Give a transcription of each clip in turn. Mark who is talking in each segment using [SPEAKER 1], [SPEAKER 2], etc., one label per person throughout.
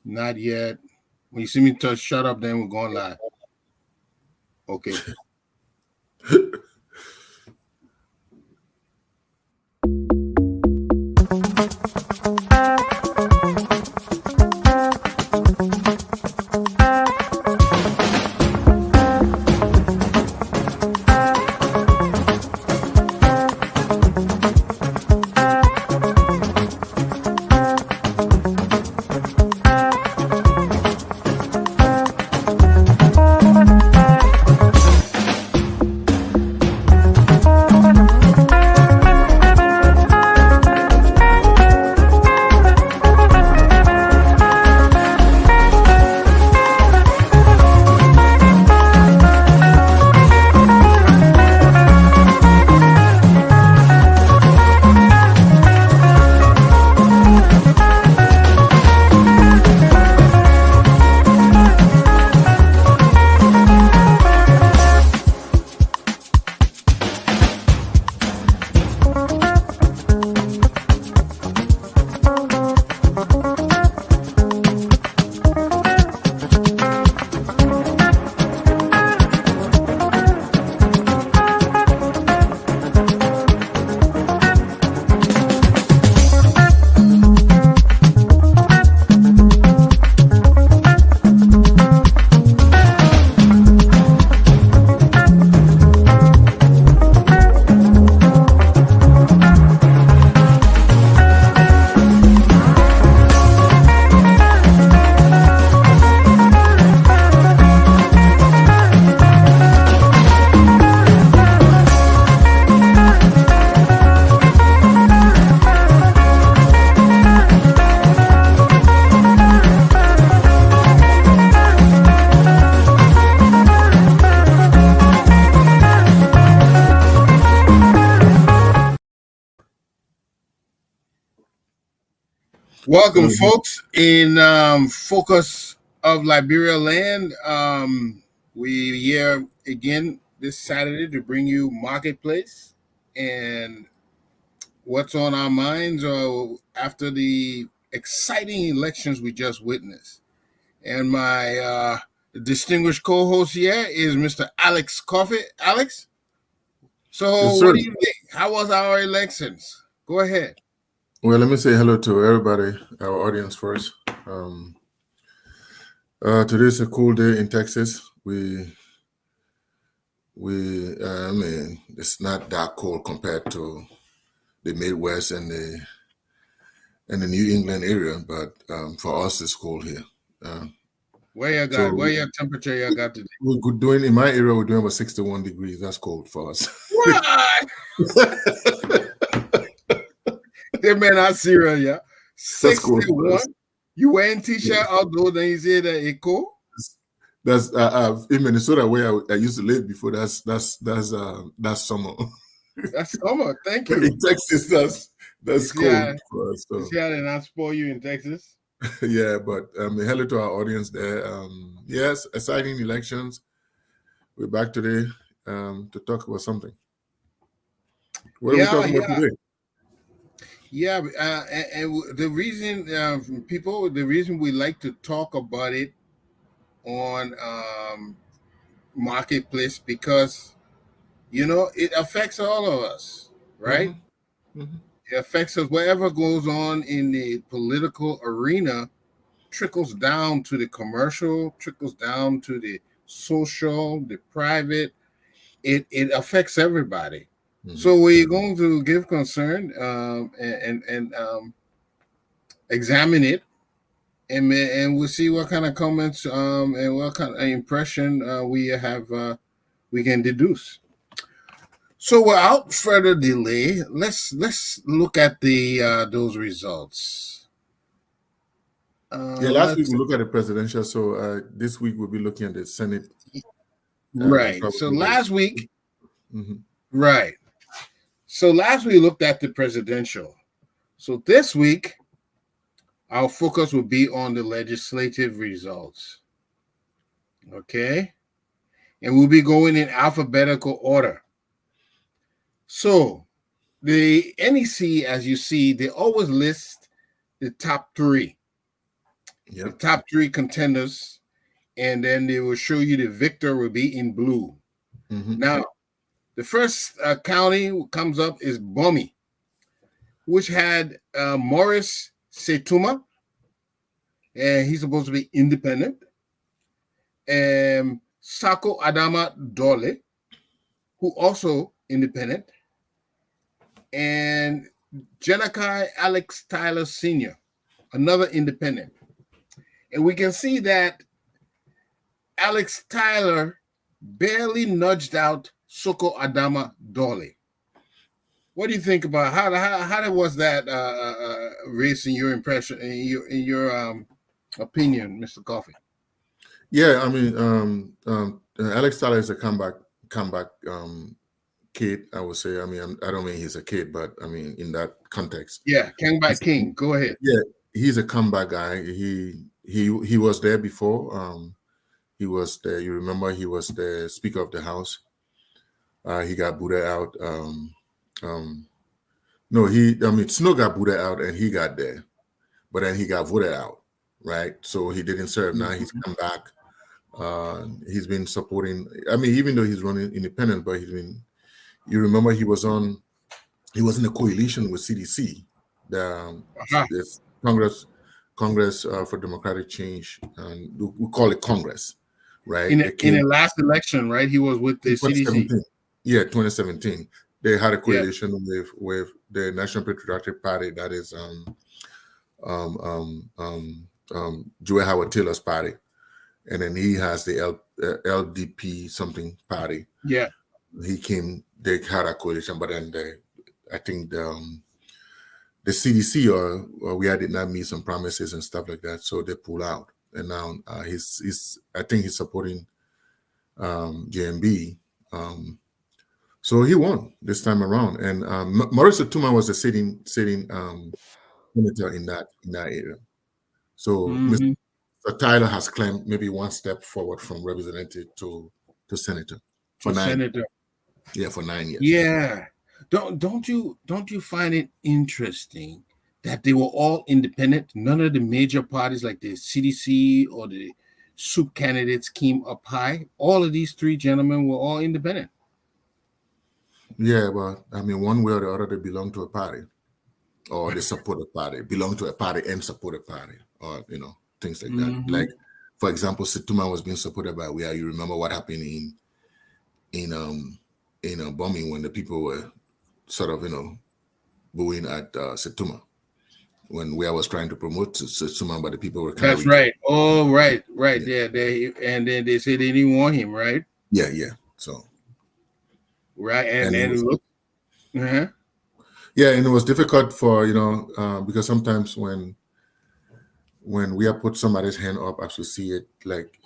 [SPEAKER 1] Not yet. When you see me touch shut up, then we're going live. Okay. Welcome, folks, in Focus of Liberia Land. We here again this Saturday to bring you Marketplace and what's on our minds after the exciting elections we just witnessed. And my distinguished co-host here is Mr. Alex Coffey. Alex, so
[SPEAKER 2] Yes,
[SPEAKER 1] what
[SPEAKER 2] sir.
[SPEAKER 1] do you think? How was our elections? Go ahead.
[SPEAKER 2] Well, let me say hello to everybody, our audience first. Today's a cool day in Texas. I mean, it's not that cold compared to the Midwest and the New England area, but for us, it's cold here.
[SPEAKER 1] Where
[SPEAKER 2] So
[SPEAKER 1] your temperature you got today?
[SPEAKER 2] we're doing in my area. We're doing about 61 degrees. That's cold for us.
[SPEAKER 1] What? They man not serious, yeah.
[SPEAKER 2] That's cold for
[SPEAKER 1] 61.
[SPEAKER 2] us.
[SPEAKER 1] You wearing
[SPEAKER 2] Yeah.
[SPEAKER 1] t-shirt outdoor, then you say that it cold?
[SPEAKER 2] That's in Minnesota where I used to live before. That's summer.
[SPEAKER 1] That's summer. Thank
[SPEAKER 2] But
[SPEAKER 1] you.
[SPEAKER 2] in Texas,
[SPEAKER 1] You
[SPEAKER 2] that's
[SPEAKER 1] see how
[SPEAKER 2] cold for us.
[SPEAKER 1] you
[SPEAKER 2] So
[SPEAKER 1] see how they not spoil you in Texas?
[SPEAKER 2] yeah, but hello to our audience there. Yes, exciting elections. We're back today to talk about something. What are we
[SPEAKER 1] Yeah,
[SPEAKER 2] talking about
[SPEAKER 1] yeah,
[SPEAKER 2] today?
[SPEAKER 1] yeah. And the reason the reason we like to talk about it on marketplace because it affects all of us, right?
[SPEAKER 2] Hmm. Hmm.
[SPEAKER 1] It affects us. Whatever goes on in the political arena trickles down to the commercial, trickles down to the social, the private. It affects everybody.
[SPEAKER 2] Hmm.
[SPEAKER 1] So we're going to give concern and examine it, and we'll see what kind of comments and what kind of impression we can deduce. So without further delay, let's look at the those results.
[SPEAKER 2] Yeah, last week
[SPEAKER 1] Let's
[SPEAKER 2] we looked at the presidential. So this week we'll be looking at the Senate.
[SPEAKER 1] right. So
[SPEAKER 2] Probably the.
[SPEAKER 1] last week,
[SPEAKER 2] Mhm.
[SPEAKER 1] right. So last we looked at the presidential. So this week, our focus will be on the legislative results. Okay. And we'll be going in alphabetical order. So the NEC, as you see, they always list the top three. the
[SPEAKER 2] Yep.
[SPEAKER 1] top three contenders, and then they will show you the victor will be in blue.
[SPEAKER 2] Hmm.
[SPEAKER 1] Now, the first county comes up is Bomi, which had Morris Setuma, and he's supposed to be independent, and Sako Adama Dole, who also independent, and Janakai Alex Tyler Sr., another independent. And we can see that Alex Tyler barely nudged out Soko Adama Dole. What do you think about how was that race in your impression, in your opinion, Mr. Coffee?
[SPEAKER 2] Yeah, I mean, Alex Tyler is a comeback kid. I would say. I mean, I don't mean he's a kid, but I mean in that context,
[SPEAKER 1] Yeah, King by
[SPEAKER 2] he's,
[SPEAKER 1] King. Go ahead.
[SPEAKER 2] yeah, he's a comeback guy. He was there before. He was there. You remember he was the Speaker of the House. He got booted out. Um, no, I mean, Snow got booted out and he got there, but then he got voted out, right? So he didn't serve. Now he's
[SPEAKER 1] Mm-hmm.
[SPEAKER 2] come back. He's been supporting. I mean, even though he's running independent, but he's been. You remember he was on. He was in a coalition with CDC,
[SPEAKER 1] Uh-huh.
[SPEAKER 2] the Congress for Democratic Change, and we call it Congress, right? They
[SPEAKER 1] In
[SPEAKER 2] came
[SPEAKER 1] the last election, right? He was with
[SPEAKER 2] in
[SPEAKER 1] the CDC.
[SPEAKER 2] 2017. Yeah, 2017. They had a
[SPEAKER 1] Yeah,
[SPEAKER 2] coalition with the National Patriotic Party, that is Joy Howard Taylor's party, and then he has the LDP something party.
[SPEAKER 1] yeah,
[SPEAKER 2] He came. They had a coalition, but then I think the CDC or we did not meet some promises and stuff like that, so they pull out. And now he's I think he's supporting JMB. So he won this time around, and Maurice Tuma was a sitting senator in that area. So Mr.
[SPEAKER 1] hmm
[SPEAKER 2] Tyler has climbed maybe one step forward from representative to senator for
[SPEAKER 1] to
[SPEAKER 2] 9
[SPEAKER 1] senator.
[SPEAKER 2] yeah, for 9 years.
[SPEAKER 1] Yeah. Don't you find it interesting that they were all independent? None of the major parties like the CDC or the soup candidates came up high. All of these three gentlemen were all independent.
[SPEAKER 2] Yeah, but I mean, one way or the other, they belong to a party, or they support a party, belong to a party and support a party, or things like that.
[SPEAKER 1] Hmm.
[SPEAKER 2] Like, for example, Situma was being supported by where you remember what happened in bombing when the people were sort of booing at Situma when Wea was trying to promote Situma, but the people were kind of
[SPEAKER 1] That's right. Oh, right, right.
[SPEAKER 2] yeah,
[SPEAKER 1] Yeah, and then they said they didn't want him, right?
[SPEAKER 2] yeah. So
[SPEAKER 1] Right, and
[SPEAKER 2] and it
[SPEAKER 1] then
[SPEAKER 2] was
[SPEAKER 1] look. Uh-huh.
[SPEAKER 2] yeah, and it was difficult for because sometimes when we have put somebody's hand up as we see it, like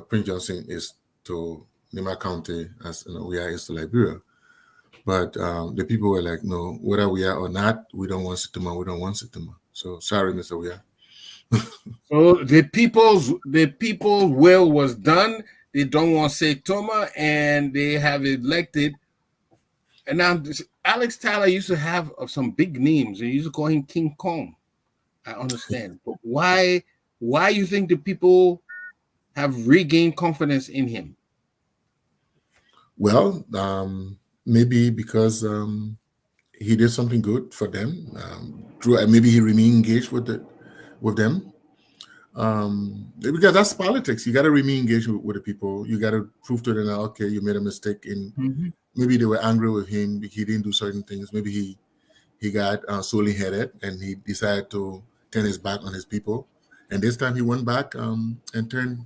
[SPEAKER 2] Prince Johnson is to Nima County, as we are is to Liberia. But the people were like, no, whether we are or not, we don't want Situma, we don't want Situma. So sorry, Mr. We are.
[SPEAKER 1] So the people's will was done. They don't want Toma, and they have elected. And now Alex Tyler used to have some big names. They used to call him King Kong. I understand, but why? Why you think the people have regained confidence in him?
[SPEAKER 2] Well, maybe because he did something good for them. Maybe he remained engaged with them. Because that's politics. You got to remain engaged with the people. You got to prove to them that okay, you made a mistake. In
[SPEAKER 1] Mm-hmm.
[SPEAKER 2] maybe they were angry with him. He didn't do certain things. Maybe he got solely headed and he decided to turn his back on his people. And this time he went back and turned,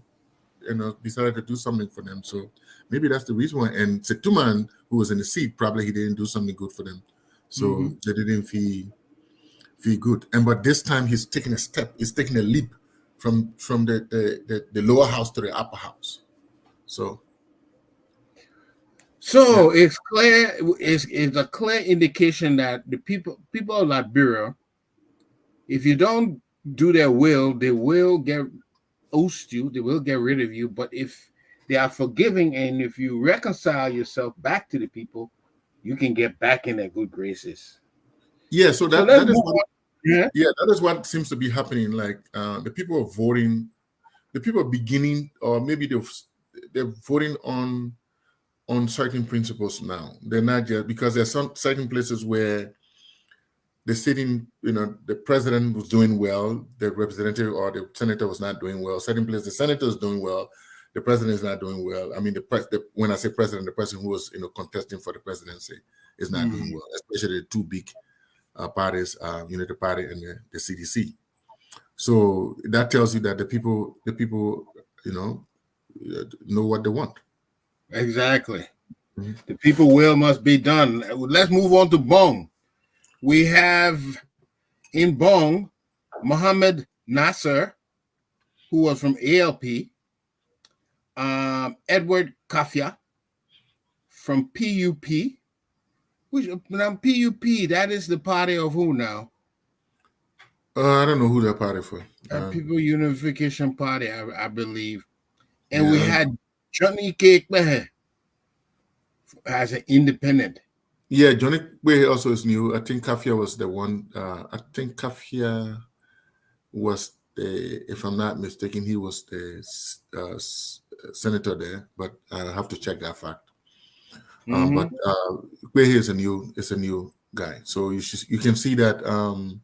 [SPEAKER 2] decided to do something for them. So maybe that's the reason why. And Setuman, who was in the seat, probably he didn't do something good for them.
[SPEAKER 1] Mm-hmm.
[SPEAKER 2] So they didn't feel good. And but this time he's taking a step. He's taking a leap from the lower house to the upper house. So yeah.
[SPEAKER 1] So it's clear. It's a clear indication that the people of Liberia, if you don't do their will, they will get oust you. They will get rid of you. But if they are forgiving and if you reconcile yourself back to the people, you can get back in their good graces.
[SPEAKER 2] Yeah, so
[SPEAKER 1] So
[SPEAKER 2] that
[SPEAKER 1] let's
[SPEAKER 2] that is
[SPEAKER 1] move
[SPEAKER 2] what
[SPEAKER 1] on. Yeah.
[SPEAKER 2] yeah, that is what seems to be happening. Like the people are voting, the people are beginning, or maybe they're voting on certain principles now. They're not just because there's some certain places where the sitting, the president was doing well, the representative or the senator was not doing well. Certain places, the senator is doing well, the president is not doing well. I mean, when I say president, the person who was contesting for the presidency is not doing
[SPEAKER 1] Mhm.
[SPEAKER 2] well, especially the two big parties, the party and the CDC. So that tells you that the people, you know what they want.
[SPEAKER 1] Exactly.
[SPEAKER 2] Mhm.
[SPEAKER 1] The people will must be done. Let's move on to Bong. We have in Bong Mohammed Nasser, who was from ALP, Edward Kafia from PUP, which now PUP, that is the party of who now?
[SPEAKER 2] I don't know who that party for.
[SPEAKER 1] People Unification Party, I believe. And we
[SPEAKER 2] Yeah,
[SPEAKER 1] had Johnny Cake as an independent.
[SPEAKER 2] yeah. Johnny Way also is new. I think Kafia was the one. I think Kafia was if I'm not mistaken, he was the senator there. But I have to check that fact. But
[SPEAKER 1] Mm-hmm.
[SPEAKER 2] Way is a new guy. So you can see that. Um,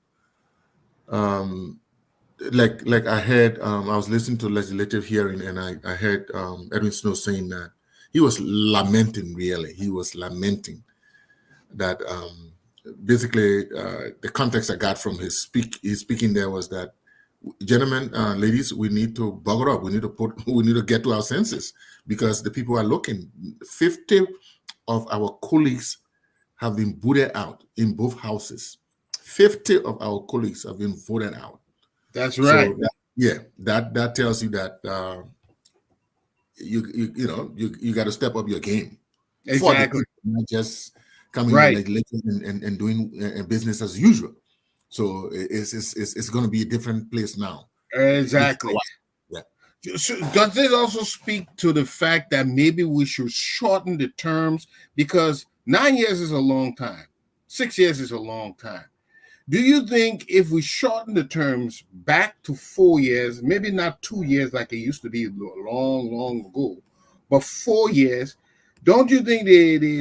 [SPEAKER 2] like I heard, I was listening to legislative hearing, and I heard Edwin Snow saying that he was lamenting. Really, he was lamenting that basically the context I got from his speaking there was that, gentlemen, ladies, we need to bugger up. We need to get to our senses because the people are looking. 50 of our colleagues have been booted out in both houses. 50 of our colleagues have been voted out.
[SPEAKER 1] That's right.
[SPEAKER 2] So yeah, that tells you that you got to step up your game for the
[SPEAKER 1] Exactly.
[SPEAKER 2] people, not just coming in the
[SPEAKER 1] Right.
[SPEAKER 2] legislature and doing business as usual. So it's going to be a different place now. At least for a
[SPEAKER 1] Exactly.
[SPEAKER 2] while.
[SPEAKER 1] So does this also speak to the fact that maybe we should shorten the terms because 9 years is a long time, 6 years is a long time. Do you think if we shorten the terms back to 4 years, maybe not 2 years like it used to be long, long ago, but 4 years, don't you think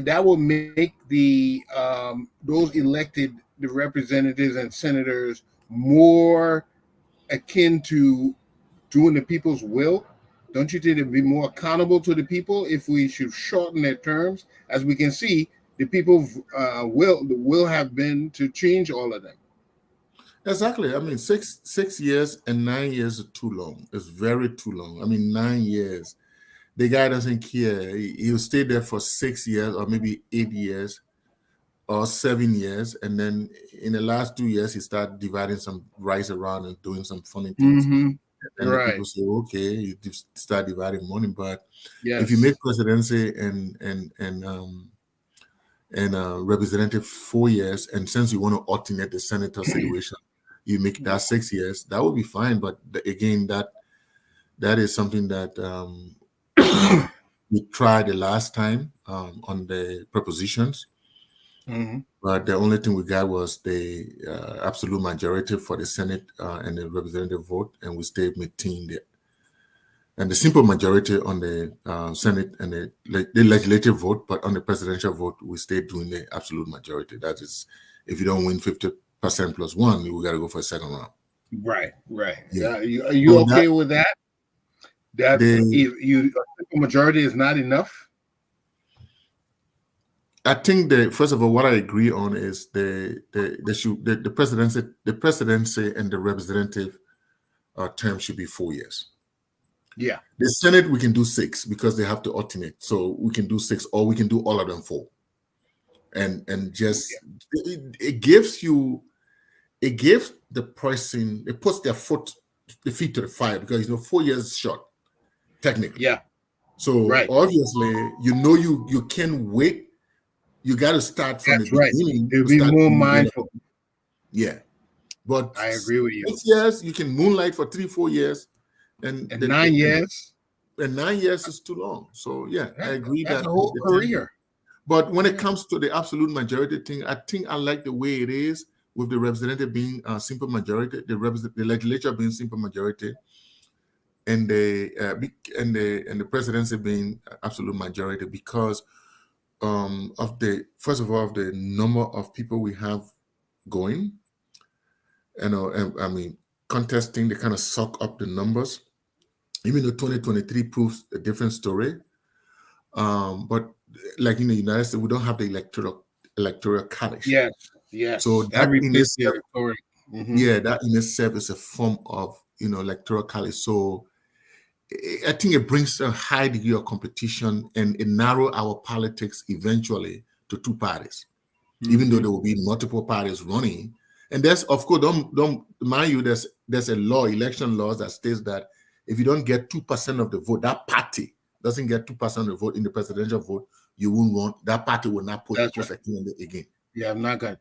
[SPEAKER 1] that will make those elected, the representatives and senators, more akin to doing the people's will? Don't you think it'd be more accountable to the people if we should shorten their terms? As we can see, the people will have been to change all of them.
[SPEAKER 2] Exactly. I mean, 6 years and 9 years is too long. It's very too long. I mean, 9 years. The guy doesn't care. He'll stay there for 6 years or maybe 8 years or 7 years, and then in the last 2 years he start dividing some rice around and doing some funny things,
[SPEAKER 1] Mm-hmm.
[SPEAKER 2] and the
[SPEAKER 1] Right.
[SPEAKER 2] people say, okay, you just start dividing money. But if you make
[SPEAKER 1] Yes.
[SPEAKER 2] presidency and representative 4 years, and since you want to alternate the senator situation, you make that 6 years, that would be fine. But again, that is something that we tried the last time on the propositions.
[SPEAKER 1] Mm-hmm.
[SPEAKER 2] But the only thing we got was the absolute majority for the Senate and the representative vote, and we stayed maintained it. And the simple majority on the Senate and the legislative vote, but on the presidential vote, we stayed doing the absolute majority. That is, if you don't win 50% plus one, we got to go for a second round.
[SPEAKER 1] Right. Right.
[SPEAKER 2] Yeah.
[SPEAKER 1] Are you
[SPEAKER 2] So that
[SPEAKER 1] okay with that? That
[SPEAKER 2] the
[SPEAKER 1] if you a simple majority is not enough?
[SPEAKER 2] I think that first of all, what I agree on is the presidency and the representative term should be 4 years.
[SPEAKER 1] Yeah.
[SPEAKER 2] The Senate, we can do six because they have to alternate. So we can do six, or we can do all of them four. And
[SPEAKER 1] Yeah.
[SPEAKER 2] just it gives the person, it puts the feet to the fire because 4 years is short, technically.
[SPEAKER 1] Yeah.
[SPEAKER 2] So
[SPEAKER 1] Right.
[SPEAKER 2] obviously, you can't wait. You got to start from the
[SPEAKER 1] That's right.
[SPEAKER 2] beginning
[SPEAKER 1] They'll
[SPEAKER 2] to
[SPEAKER 1] be
[SPEAKER 2] start
[SPEAKER 1] more
[SPEAKER 2] doing all of
[SPEAKER 1] mindful.
[SPEAKER 2] it. Yeah. But
[SPEAKER 1] I agree with you.
[SPEAKER 2] 6 years, you can moonlight for 3, 4 years, and
[SPEAKER 1] And 9 years,
[SPEAKER 2] 9 years is too long. So yeah, I agree
[SPEAKER 1] that's a
[SPEAKER 2] that
[SPEAKER 1] whole
[SPEAKER 2] the term.
[SPEAKER 1] career.
[SPEAKER 2] But when it
[SPEAKER 1] Yeah.
[SPEAKER 2] comes to the absolute majority thing, I think I like the way it is. with the representative being simple majority, the legislature being simple majority, and the presidency being absolute majority, because of the first of all of the number of people we have going, and I mean contesting. They kind of suck up the numbers, even though 2023 proves a different story. But like in the United States, we don't have the electoral college.
[SPEAKER 1] Yes,
[SPEAKER 2] So
[SPEAKER 1] yes. That
[SPEAKER 2] that in
[SPEAKER 1] replaced the
[SPEAKER 2] itself,
[SPEAKER 1] electoral. Hmm.
[SPEAKER 2] yeah, that in itself is a form of electoral college. So I think it brings a high degree of competition, and it narrow our politics eventually to two parties, even though
[SPEAKER 1] Hmm.
[SPEAKER 2] there will be multiple parties running. And there's, of course, don't mind you, there's a law, election laws, that states that if you don't get 2% of the vote, that party doesn't get 2% of the vote in the presidential vote, you won't run. That party will not
[SPEAKER 1] That's
[SPEAKER 2] post
[SPEAKER 1] right.
[SPEAKER 2] a candidate again.
[SPEAKER 1] Yeah, I'm not good.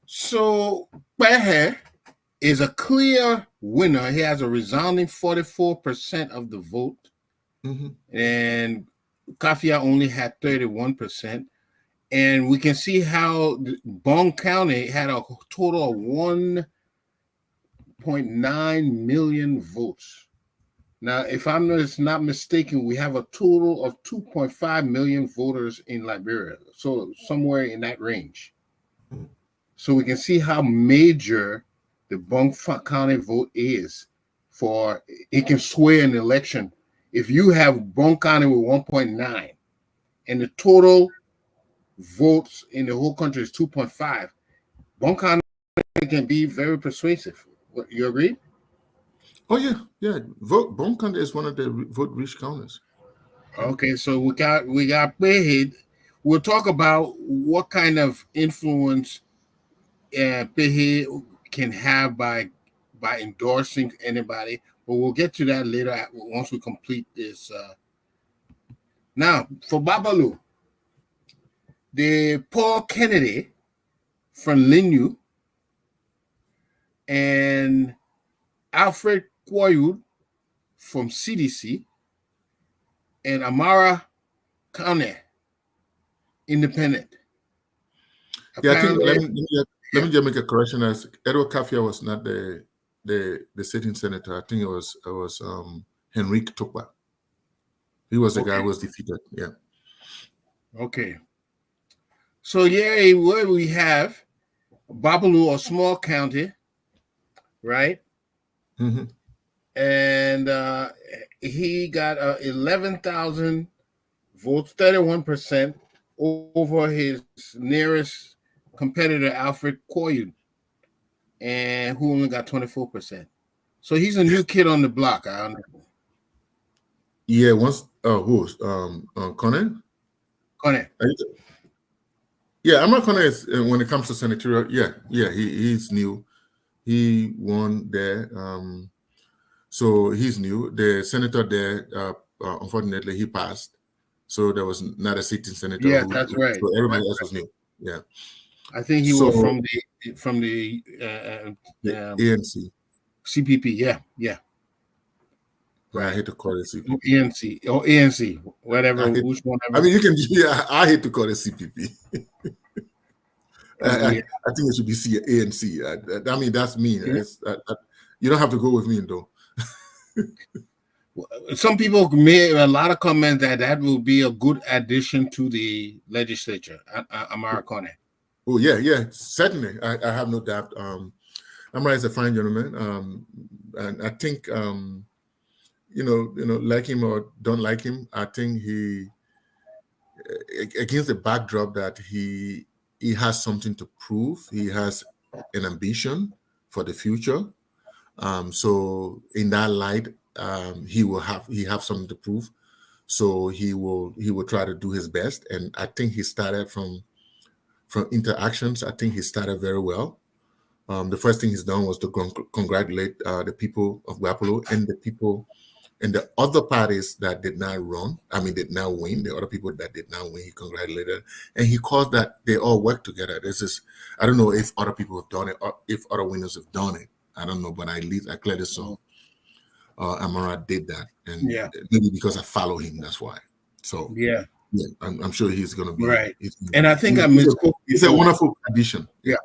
[SPEAKER 1] So Behe is a clear winner. He has a resounding 44% of the vote,
[SPEAKER 2] Hmm.
[SPEAKER 1] and Kafia only had 31%. And we can see how Bong County had a total of 1.9 million votes. Now, if I'm not mistaken, we have a total of 2.5 million voters in Liberia. So somewhere in that range. So we can see how major the Bong County vote is for it can sway an election. If you have Bong County with 1.9 and the total votes in the whole country is 2.5, Bong County can be very persuasive. You agree?
[SPEAKER 2] Oh yeah, yeah. Bone County is one of the vote-rich counties. Mhm.
[SPEAKER 1] Okay, so we got Behead. We'll talk about what kind of influence Behead can have by endorsing anybody, but we'll get to that later once we complete this. Now, for Babalu, the Paul Kennedy from Linyu and Alfred Koyud from CDC and Amara Kane, independent.
[SPEAKER 2] Yeah, I think
[SPEAKER 1] Apparently,
[SPEAKER 2] let
[SPEAKER 1] yeah.
[SPEAKER 2] me just make a correction. As Edward Kafia was not the sitting senator. I think it was Henrique Tokpa. He was the guy
[SPEAKER 1] Okay,
[SPEAKER 2] who was defeated. Yeah.
[SPEAKER 1] okay. So yeah, what we have Babalu, a small county, right?
[SPEAKER 2] Hmm.
[SPEAKER 1] And he got 11,000 votes, 31% over his nearest competitor, Alfred Koyud, and who only got 24%. So he's a new kid on the block. I understand.
[SPEAKER 2] Yeah. Once. Who was Conan?
[SPEAKER 1] Correct.
[SPEAKER 2] Yeah, Amar Conan is when it comes to senatorial. Yeah, yeah. He's new. He won there. So he's new. The senator there, unfortunately, he passed. So there was not a sitting senator
[SPEAKER 1] Yes, that's right.
[SPEAKER 2] so everybody
[SPEAKER 1] That's
[SPEAKER 2] else was
[SPEAKER 1] right.
[SPEAKER 2] new. Yeah.
[SPEAKER 1] I think he was
[SPEAKER 2] So
[SPEAKER 1] from the
[SPEAKER 2] the ANC,
[SPEAKER 1] CPP. Yeah, yeah,
[SPEAKER 2] I
[SPEAKER 1] right.
[SPEAKER 2] hate to call it CPP.
[SPEAKER 1] ANC or ANC,
[SPEAKER 2] I
[SPEAKER 1] whatever,
[SPEAKER 2] hate,
[SPEAKER 1] which one
[SPEAKER 2] I
[SPEAKER 1] ever.
[SPEAKER 2] mean, you can, yeah, I hate to call it CPP.
[SPEAKER 1] Yeah.
[SPEAKER 2] I think it should be ANC. I mean, that's me. You don't have to go with me, though.
[SPEAKER 1] Some people made a lot of comments that will be a good addition to the legislature. Americone.
[SPEAKER 2] Oh, yeah, yeah, certainly. I have no doubt. Amara is a fine gentleman. And I think, like him or don't like him, I think against the backdrop that he has something to prove. He has an ambition for the future. So in that light, he have something to prove. So he will try to do his best. And I think he started from interactions. I think he started very well. The first thing he's done was to congratulate the people of Guapolo and the people and the other parties that did not run. I mean, did not win. The other people that did not win, he congratulated, and he called that they all work together. This is, I don't know if other people have done it or if other winners have done it. I don't know, but at least I clearly saw Amara did that, and
[SPEAKER 1] Yeah,
[SPEAKER 2] maybe because I follow him, that's why. So
[SPEAKER 1] yeah,
[SPEAKER 2] yeah, I'm sure he's gonna be.
[SPEAKER 1] right. And I think I misspoke
[SPEAKER 2] He's a
[SPEAKER 1] before.
[SPEAKER 2] wonderful addition.
[SPEAKER 1] Yeah,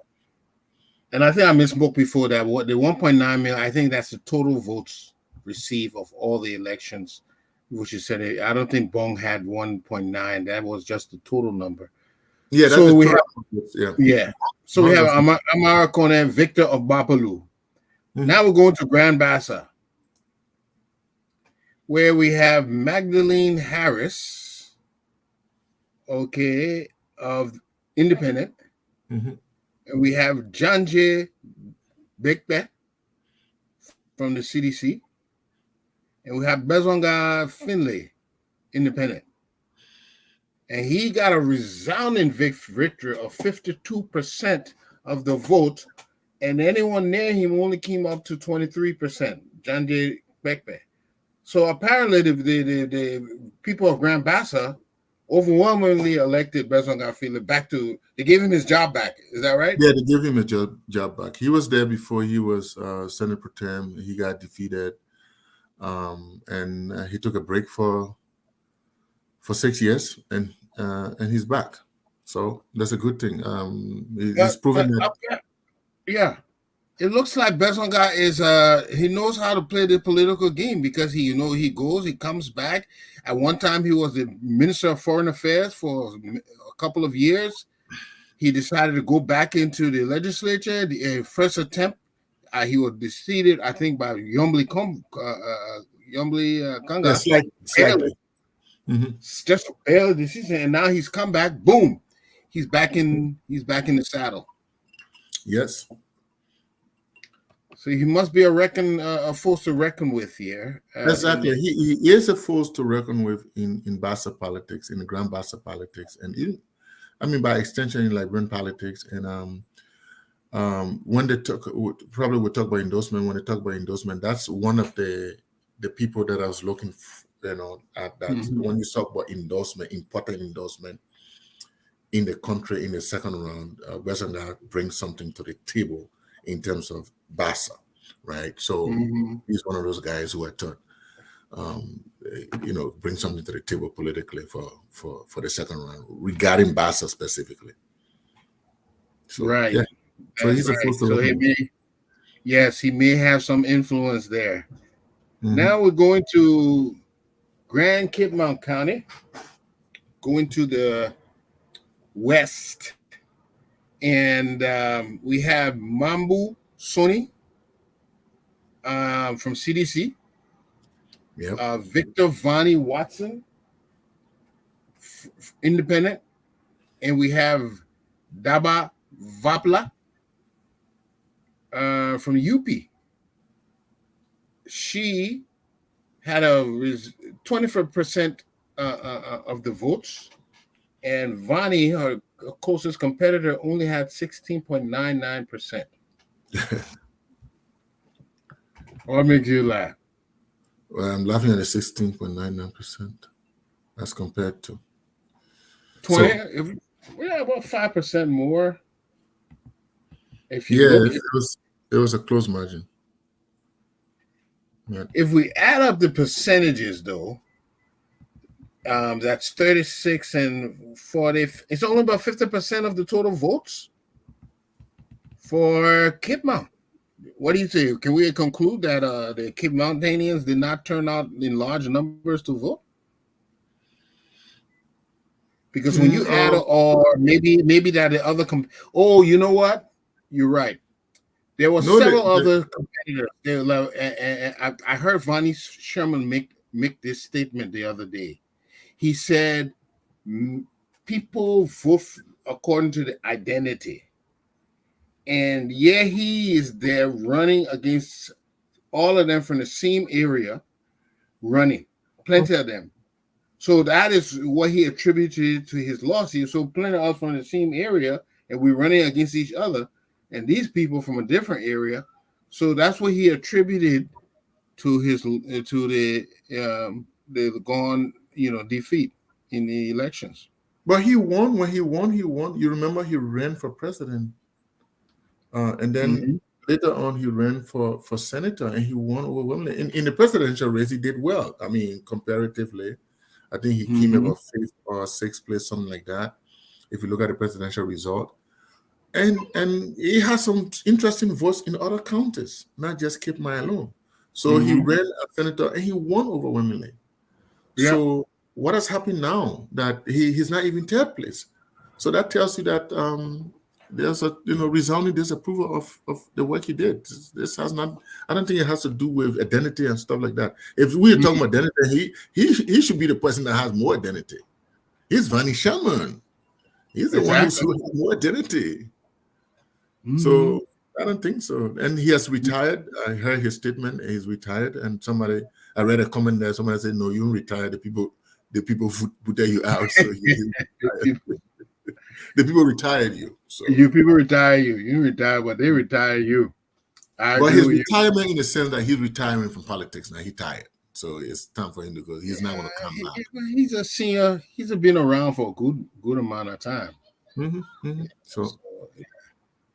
[SPEAKER 2] Yeah.
[SPEAKER 1] And I think I misspoke before that. What the 1.9 million? I think that's the total votes received of all the elections, which you said. I don't think Bong had 1.9. That was just the total number.
[SPEAKER 2] Yeah, that's the
[SPEAKER 1] So we have
[SPEAKER 2] total. Yeah,
[SPEAKER 1] yeah. So we
[SPEAKER 2] Bong
[SPEAKER 1] have
[SPEAKER 2] does.
[SPEAKER 1] Amara Kone, Victor of Bapalu.
[SPEAKER 2] Mhm,
[SPEAKER 1] Now we're going to Grand Bassa, where we have Magdalene Harris, okay, of Independent,
[SPEAKER 2] mhm.
[SPEAKER 1] and we have John J. Bekbe from the CDC, and we have Bezonga Finlay, Independent. And he got a resounding victory of 52% of the vote, and anyone near him only came up to 23%, John J. Bekbe. So apparently, the people of Grand Bassa overwhelmingly elected Bezonga Finlay back to, they gave him his job back. Is that right?
[SPEAKER 2] Yeah, they gave him a job back. He was there before he was Senate Pro Tem. He got defeated, and he took a break for 6 years, and he's back. So that's a good thing. He's proven
[SPEAKER 1] But
[SPEAKER 2] that.
[SPEAKER 1] yeah, it looks like Besonga is he knows how to play the political game because he goes, he comes back. At one time he was the Minister of Foreign Affairs for a couple of years. He decided to go back into the legislature. The first attempt, he was defeated, I think, by Yumbly
[SPEAKER 2] Yeah,
[SPEAKER 1] Kanga, barely,
[SPEAKER 2] slightly. Hmm.
[SPEAKER 1] just barely decision. And now he's come back. Boom, he's back in. He's back in the saddle.
[SPEAKER 2] Yes,
[SPEAKER 1] So he must be a force to reckon with here.
[SPEAKER 2] exactly. He is a force to reckon with in Bassa politics, in the Grand Bassa politics, and I mean by extension in Liberian politics. And when they talk, probably we'll talk about endorsement. When they talk about endorsement, that's one of the people that I was looking, at that.
[SPEAKER 1] Mhm.
[SPEAKER 2] When you talk about endorsement, important endorsement in the country in the second round, Western brings something to the table in terms of Bassa, right? So
[SPEAKER 1] Mhm.
[SPEAKER 2] he's one of those guys who I thought, bring something to the table politically for the second round regarding Bassa specifically. So
[SPEAKER 1] Right.
[SPEAKER 2] yeah, so
[SPEAKER 1] That's
[SPEAKER 2] he's a
[SPEAKER 1] right.
[SPEAKER 2] force to
[SPEAKER 1] So
[SPEAKER 2] reckon with.
[SPEAKER 1] yes, he may have some influence there.
[SPEAKER 2] Hmm.
[SPEAKER 1] Now we're going to Grand Kidmount County, going to the west, and we have Mambu Soni from CDC,
[SPEAKER 2] Yep.
[SPEAKER 1] Victor Vani Watson, Independent, and we have Daba Vapla from UP. She had 24% of the votes, and Vani, her closest competitor, only had 16.99%. What makes you laugh?
[SPEAKER 2] I'm laughing at the 16.99% as compared to.
[SPEAKER 1] 20,
[SPEAKER 2] So
[SPEAKER 1] if, yeah, about 5% more. If you
[SPEAKER 2] yeah,
[SPEAKER 1] look,
[SPEAKER 2] it was a close margin. Yeah.
[SPEAKER 1] if we add up the percentages, though, that's 36 and 40. It's only about 50% of the total votes for Kidmount. What do you say? Can we conclude that the Cape Mountaineers did not turn out in large numbers to vote? Because when you add,
[SPEAKER 2] No,
[SPEAKER 1] or maybe that the other oh, you know what? You're right. There were
[SPEAKER 2] no,
[SPEAKER 1] several other competitors. I heard Vonnie Sherman make this statement the other day. He said, People vote according to the identity." And yeah, he is there running against all of them from the same area, running, plenty of them. So that is what he attributed to his loss. So plenty of us from the same area, and we're running against each other, and these people from a different area. So that's what he attributed to the gone defeat in the elections.
[SPEAKER 2] but he won. When he won, he won. You remember he ran for president, and then
[SPEAKER 1] Mm-hmm.
[SPEAKER 2] later on he ran for senator, and he won overwhelmingly. In the presidential race, he did well. I mean, comparatively, I think he came
[SPEAKER 1] Mm-hmm.
[SPEAKER 2] about fifth or sixth place, something like that. If you look at the presidential result, and he has some interesting votes in other counties, not just Cape May alone. So he
[SPEAKER 1] Mm-hmm.
[SPEAKER 2] ran as senator and he won overwhelmingly.
[SPEAKER 1] Yeah.
[SPEAKER 2] So what has happened now that he's not even third place? So that tells you that there's a resounding disapproval of the work he did. This has not. I don't think it has to do with identity and stuff like that. If we're talking
[SPEAKER 1] Mhm.
[SPEAKER 2] about identity, he should be the person that has more identity. He's Vani Sherman. He's the one who
[SPEAKER 1] Exactly.
[SPEAKER 2] should have more identity.
[SPEAKER 1] Mm-hmm.
[SPEAKER 2] So I don't think so. And he has retired. I heard his statement. He's retired. And I read a comment there. Somebody said, "No, you retired. The people put you out. So you retired. The people retired you. So,
[SPEAKER 1] You people retire you. You retire, but they retire you. I
[SPEAKER 2] but
[SPEAKER 1] agree
[SPEAKER 2] his
[SPEAKER 1] with you.
[SPEAKER 2] retirement in the sense that he's retiring from politics now. He tired. So it's time for him to go. He's not going to come back.
[SPEAKER 1] He's a senior. He's been around for a good amount of time.
[SPEAKER 2] So
[SPEAKER 1] So,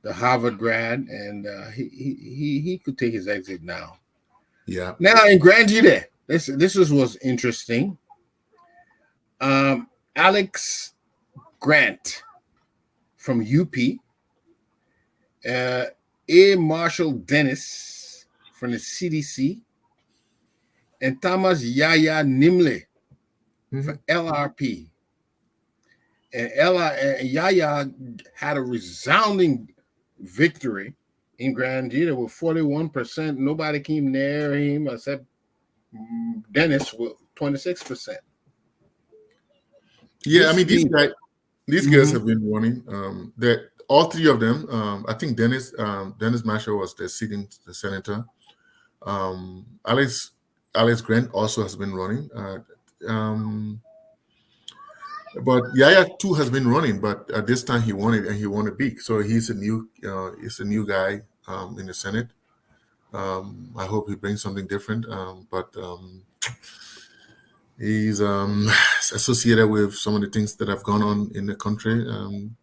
[SPEAKER 1] the Harvard grad, and he could take his exit now.
[SPEAKER 2] yeah.
[SPEAKER 1] Now in Grand Gite, was interesting. Alex Grant from UP, uh, A. Marshall Dennis from the CDC, and Thomas Yaya Nimle for
[SPEAKER 2] Mhm.
[SPEAKER 1] LRP. And Yaya had a resounding victory in Grand Gita with 41%. Nobody came near him except Dennis with 26%.
[SPEAKER 2] Yeah, I
[SPEAKER 1] This
[SPEAKER 2] mean
[SPEAKER 1] means,
[SPEAKER 2] these guys
[SPEAKER 1] mm-hmm,
[SPEAKER 2] have been running. That all three of them. I think Dennis Marshall was the senator. Alex Grant also has been running. Um, but Yaya too has been running, but at this time he won it and he won it big. So he's a new guy in the Senate. I hope he brings something different. But he's associated with some of the things that have gone on in the country in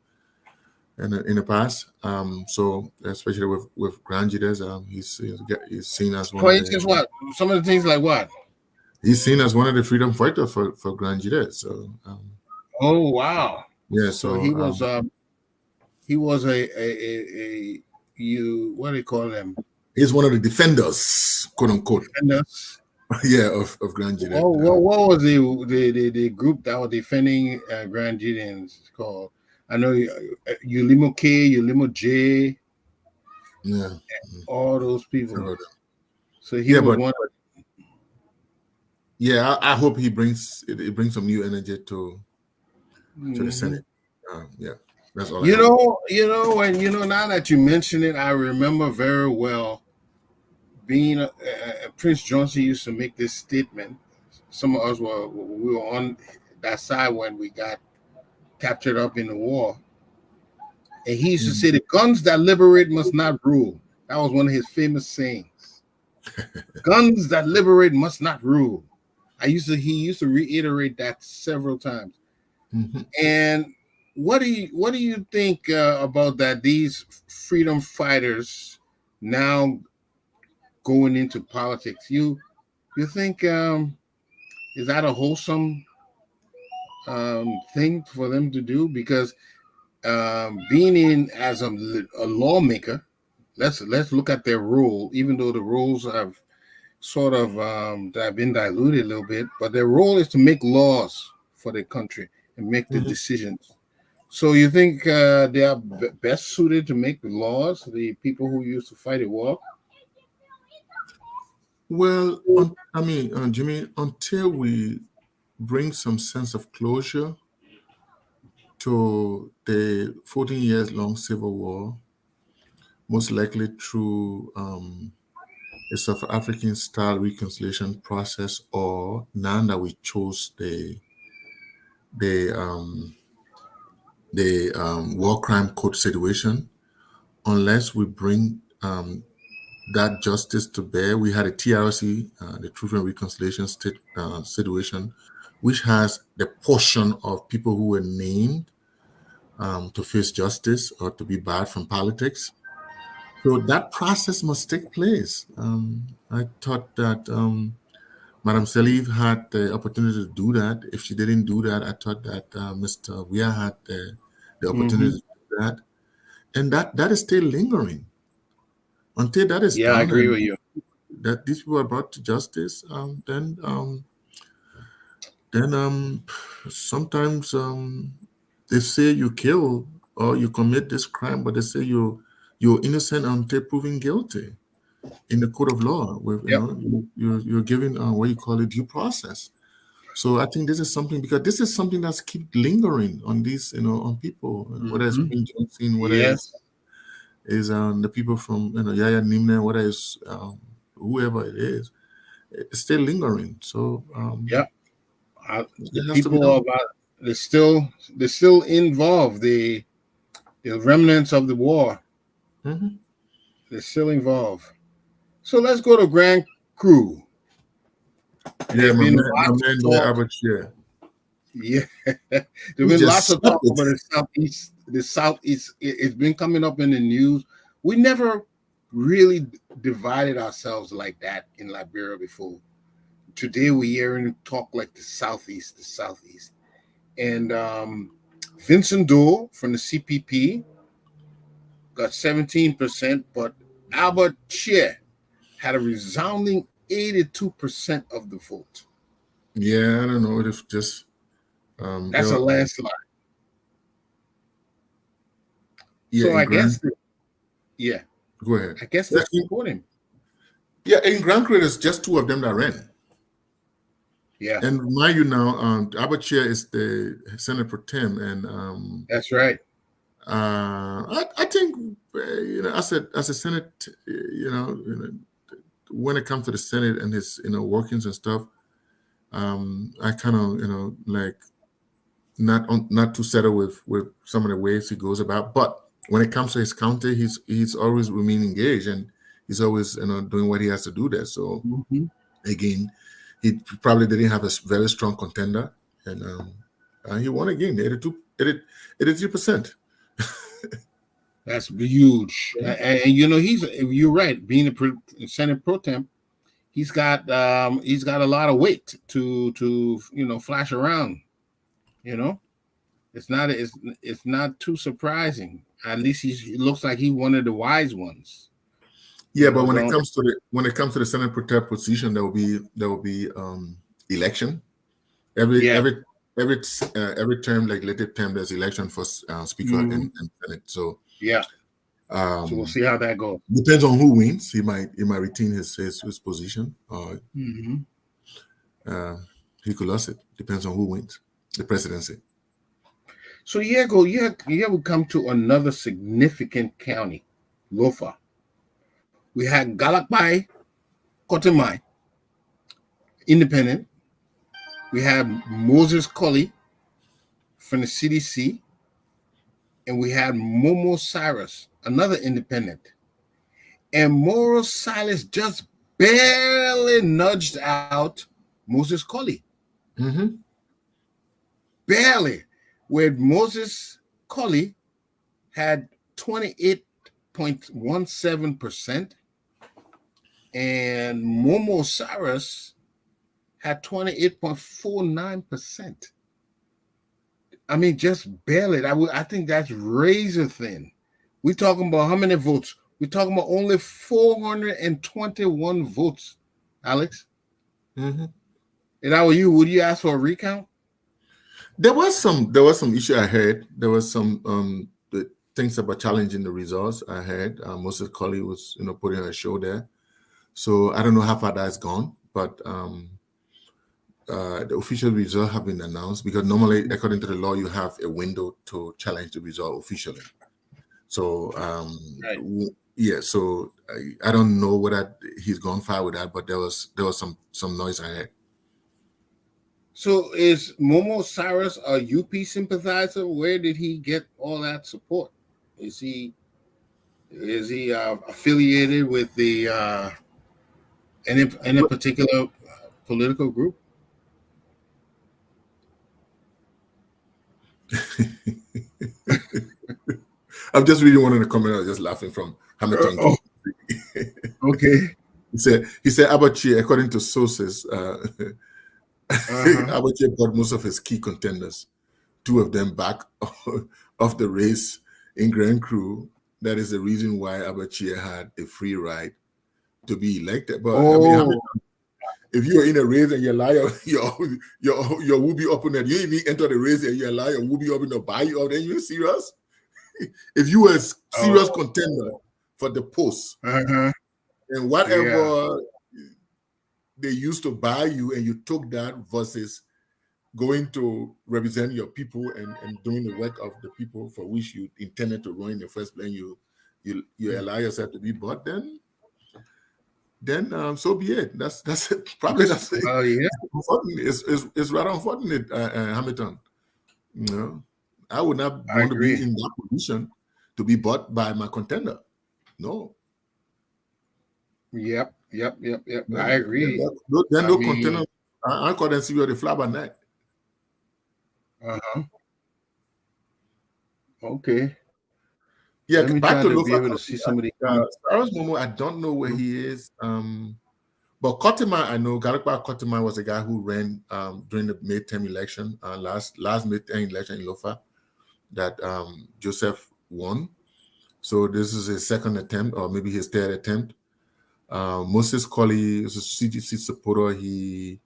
[SPEAKER 2] the past. So especially with Grand Judas, he's seen as one
[SPEAKER 1] for
[SPEAKER 2] of the
[SPEAKER 1] instance, what? Some of the things like what?
[SPEAKER 2] he's seen as one of the freedom fighters for Grand Judas. So
[SPEAKER 1] Oh, wow.
[SPEAKER 2] yeah,
[SPEAKER 1] So
[SPEAKER 2] so
[SPEAKER 1] he was a you, what do you call them?
[SPEAKER 2] he's one of the defenders, quote unquote,
[SPEAKER 1] Defenders.
[SPEAKER 2] yeah, of Grand Judas.
[SPEAKER 1] What was the group that was defending Grand Gideons called? I know Ulimo K, Ulimo J,
[SPEAKER 2] Yeah,
[SPEAKER 1] all those people.
[SPEAKER 2] so,
[SPEAKER 1] So he
[SPEAKER 2] yeah,
[SPEAKER 1] was
[SPEAKER 2] but
[SPEAKER 1] one.
[SPEAKER 2] yeah, I hope it brings some new energy to the
[SPEAKER 1] Mhm.
[SPEAKER 2] Senate. Yeah, that's all I hope.
[SPEAKER 1] And now that you mention it, I remember very well being Prince Johnson used to make this statement. Some of us we were on that side when we got captured up in the war, and he used to
[SPEAKER 2] Mhm.
[SPEAKER 1] say, "The guns that liberate must not rule." That was one of his famous sayings. Guns that liberate must not rule. He used to reiterate that several times.
[SPEAKER 2] Mhm.
[SPEAKER 1] And what do you think about that? These freedom fighters now going into politics. You think is that a wholesome thing for them to do? Because being in as a lawmaker, let's look at their role. Even though the rules have sort of have been diluted a little bit, but their role is to make laws for the country and make the
[SPEAKER 2] Mhm.
[SPEAKER 1] decisions. So you think they are best suited to make the laws? The people who used to fight a war.
[SPEAKER 2] Well, I mean, Jimmy, until we bring some sense of closure to the 14 years long civil war, most likely through a South African style reconciliation process, or now that we chose the war crime code situation, unless we bring that justice to bear. We had a TRC, the Truth and Reconciliation situation, which has the portion of people who were named to face justice or to be barred from politics. So that process must take place. I thought that Madam Saliv had the opportunity to do that. If she didn't do that, I thought that Mr. Weir had the
[SPEAKER 1] Mm-hmm.
[SPEAKER 2] opportunity to do that. and that is still lingering until that is
[SPEAKER 1] Yeah, I
[SPEAKER 2] done
[SPEAKER 1] agree
[SPEAKER 2] and
[SPEAKER 1] with you.
[SPEAKER 2] that these people are brought to justice. Then sometimes they say you kill or you commit this crime, but they say you're innocent until proven guilty in the court of law. With
[SPEAKER 1] Yep.
[SPEAKER 2] you're given what you call it due process. So I think this is something because this is something that's keep lingering on these on people, whether it's
[SPEAKER 1] Hmm.
[SPEAKER 2] Prince Johnson, whether
[SPEAKER 1] Yes.
[SPEAKER 2] it's the people from Yaya Nimne, whether it's whoever it is, it's still lingering. So
[SPEAKER 1] Yep. The
[SPEAKER 2] it has to be
[SPEAKER 1] people
[SPEAKER 2] done.
[SPEAKER 1] of they're still involved. The remnants of the war,
[SPEAKER 2] Hmm.
[SPEAKER 1] they're still involved. So let's go to Grand Cru.
[SPEAKER 2] Yeah,
[SPEAKER 1] There's
[SPEAKER 2] my
[SPEAKER 1] been
[SPEAKER 2] man,
[SPEAKER 1] lots of
[SPEAKER 2] there,
[SPEAKER 1] talk.
[SPEAKER 2] Albert Share.
[SPEAKER 1] Yeah, there's
[SPEAKER 2] He
[SPEAKER 1] been
[SPEAKER 2] just
[SPEAKER 1] lots of
[SPEAKER 2] stopped
[SPEAKER 1] talk
[SPEAKER 2] it.
[SPEAKER 1] about the southeast. The southeast, it's been coming up in the news. We never really divided ourselves like that in Liberia before. Today we're hearing talk like the southeast, and Vincent Dole from the CPP got 17%, but Albert Chair had a resounding 82% of the vote.
[SPEAKER 2] Yeah, I don't know if just
[SPEAKER 1] That's a landslide.
[SPEAKER 2] yeah,
[SPEAKER 1] So
[SPEAKER 2] in
[SPEAKER 1] I
[SPEAKER 2] Grand.
[SPEAKER 1] guess, yeah,
[SPEAKER 2] Go ahead.
[SPEAKER 1] I guess they
[SPEAKER 2] Yeah,
[SPEAKER 1] support him.
[SPEAKER 2] yeah, in Grand Creek, there's just two of them that ran.
[SPEAKER 1] Yeah,
[SPEAKER 2] And mind you now, Abacha is the Senate Pro Tem, and
[SPEAKER 1] that's right.
[SPEAKER 2] I think as a Senate, when it comes to the Senate and his workings and stuff, I kind of like not too settled with some of the ways he goes about. But when it comes to his county, he's always remain engaged and he's always doing what he has to do there. So
[SPEAKER 1] Mhm.
[SPEAKER 2] again, he probably didn't have a very strong contender, and he won again, 83%.
[SPEAKER 1] That's huge. And you're right. Being Senate pro temp, he's got a lot of weight to flash around. You know, it's not too surprising. At least he looks like he's one of the wise ones.
[SPEAKER 2] Yeah, but
[SPEAKER 1] Don't.
[SPEAKER 2] when it comes to the Senate Pro Tem position, there will be election every
[SPEAKER 1] Yeah.
[SPEAKER 2] every every term, like legislative term. There's election for Speaker
[SPEAKER 1] Hmm.
[SPEAKER 2] and Senate. So
[SPEAKER 1] Yeah. So we'll
[SPEAKER 2] um,
[SPEAKER 1] see how that goes.
[SPEAKER 2] depends on who wins. He might retain his position, or
[SPEAKER 1] Hmm.
[SPEAKER 2] uh, he could lose it. Depends on who wins the presidency.
[SPEAKER 1] So here we come to another significant county, Lofa. We had Galakbai, Kotemai, independent. We had Moses Colley from the CDC, and we had Momo Cyrus, another independent. And Moro Silas just barely nudged out Moses Colley.
[SPEAKER 2] Hmm.
[SPEAKER 1] Barely. Where Moses Colley had 28.17%, and Momo Cyrus had 28.49%. I mean, just barely. I think that's razor thin. We're talking about how many votes? We're talking about only 421 votes, Alex.
[SPEAKER 2] Hmm.
[SPEAKER 1] If that were you, would you ask for a recount?
[SPEAKER 2] There was some issue I heard. There was some things about challenging the results. I heard Moses Colley was putting on a show there. So I don't know how far that's gone, but the official results have been announced because normally, according to the law, you have a window to challenge the result officially. So
[SPEAKER 1] Right.
[SPEAKER 2] yeah, so I don't know whether he's gone far with that, but there was some noise I heard.
[SPEAKER 1] So is Momo Cyrus a UP sympathizer? Where did he get all that support? Is he is he affiliated with the any particular political group?
[SPEAKER 2] I'm just reading one of the comments. I was just laughing from Hamilton
[SPEAKER 1] Oh,
[SPEAKER 2] King.
[SPEAKER 1] okay.
[SPEAKER 2] He said Abachi, according to sources,
[SPEAKER 1] Uh huh.
[SPEAKER 2] Abachi got most of his key contenders, two of them back off the race in Grand Cru. that is the reason why Abachia had a free ride to be elected. But I mean,
[SPEAKER 1] Oh,
[SPEAKER 2] if you are in a race and you lie, your will be opponent, you even enter the race and you lie, your will be up in the buy you, then you serious? If you were a serious
[SPEAKER 1] oh,
[SPEAKER 2] contender for the post
[SPEAKER 1] uh-huh.
[SPEAKER 2] and
[SPEAKER 1] Yeah.
[SPEAKER 2] whatever they used to buy you and you took that versus going to represent your people and doing the work of the people for which you intended to run in the first place, you allow yourself to be bought, then so be it. That's it. Probably that's it.
[SPEAKER 1] Well, yeah,
[SPEAKER 2] Unfortunate. It's rather unfortunate, Hamilton. You know, I would not
[SPEAKER 1] I
[SPEAKER 2] want to be
[SPEAKER 1] agree.
[SPEAKER 2] in that position to be bought by my contender. No,
[SPEAKER 1] Yep.
[SPEAKER 2] no.
[SPEAKER 1] I agree.
[SPEAKER 2] Then
[SPEAKER 1] I
[SPEAKER 2] no contender.
[SPEAKER 1] mean,
[SPEAKER 2] I call them see you the fly by night.
[SPEAKER 1] uh-huh. Okay.
[SPEAKER 2] Yeah,
[SPEAKER 1] Let me
[SPEAKER 2] back
[SPEAKER 1] try
[SPEAKER 2] to
[SPEAKER 1] to be
[SPEAKER 2] Lofa
[SPEAKER 1] able to
[SPEAKER 2] County.
[SPEAKER 1] see some of the.
[SPEAKER 2] Cyrus Momo, I don't know where he is. But Kotima, I know Garikwa Kotima was a guy who ran during the midterm election, last midterm election in Lofa that Joseph won. So this is his second attempt, or maybe his third attempt. Moses Colley is a CDC supporter. He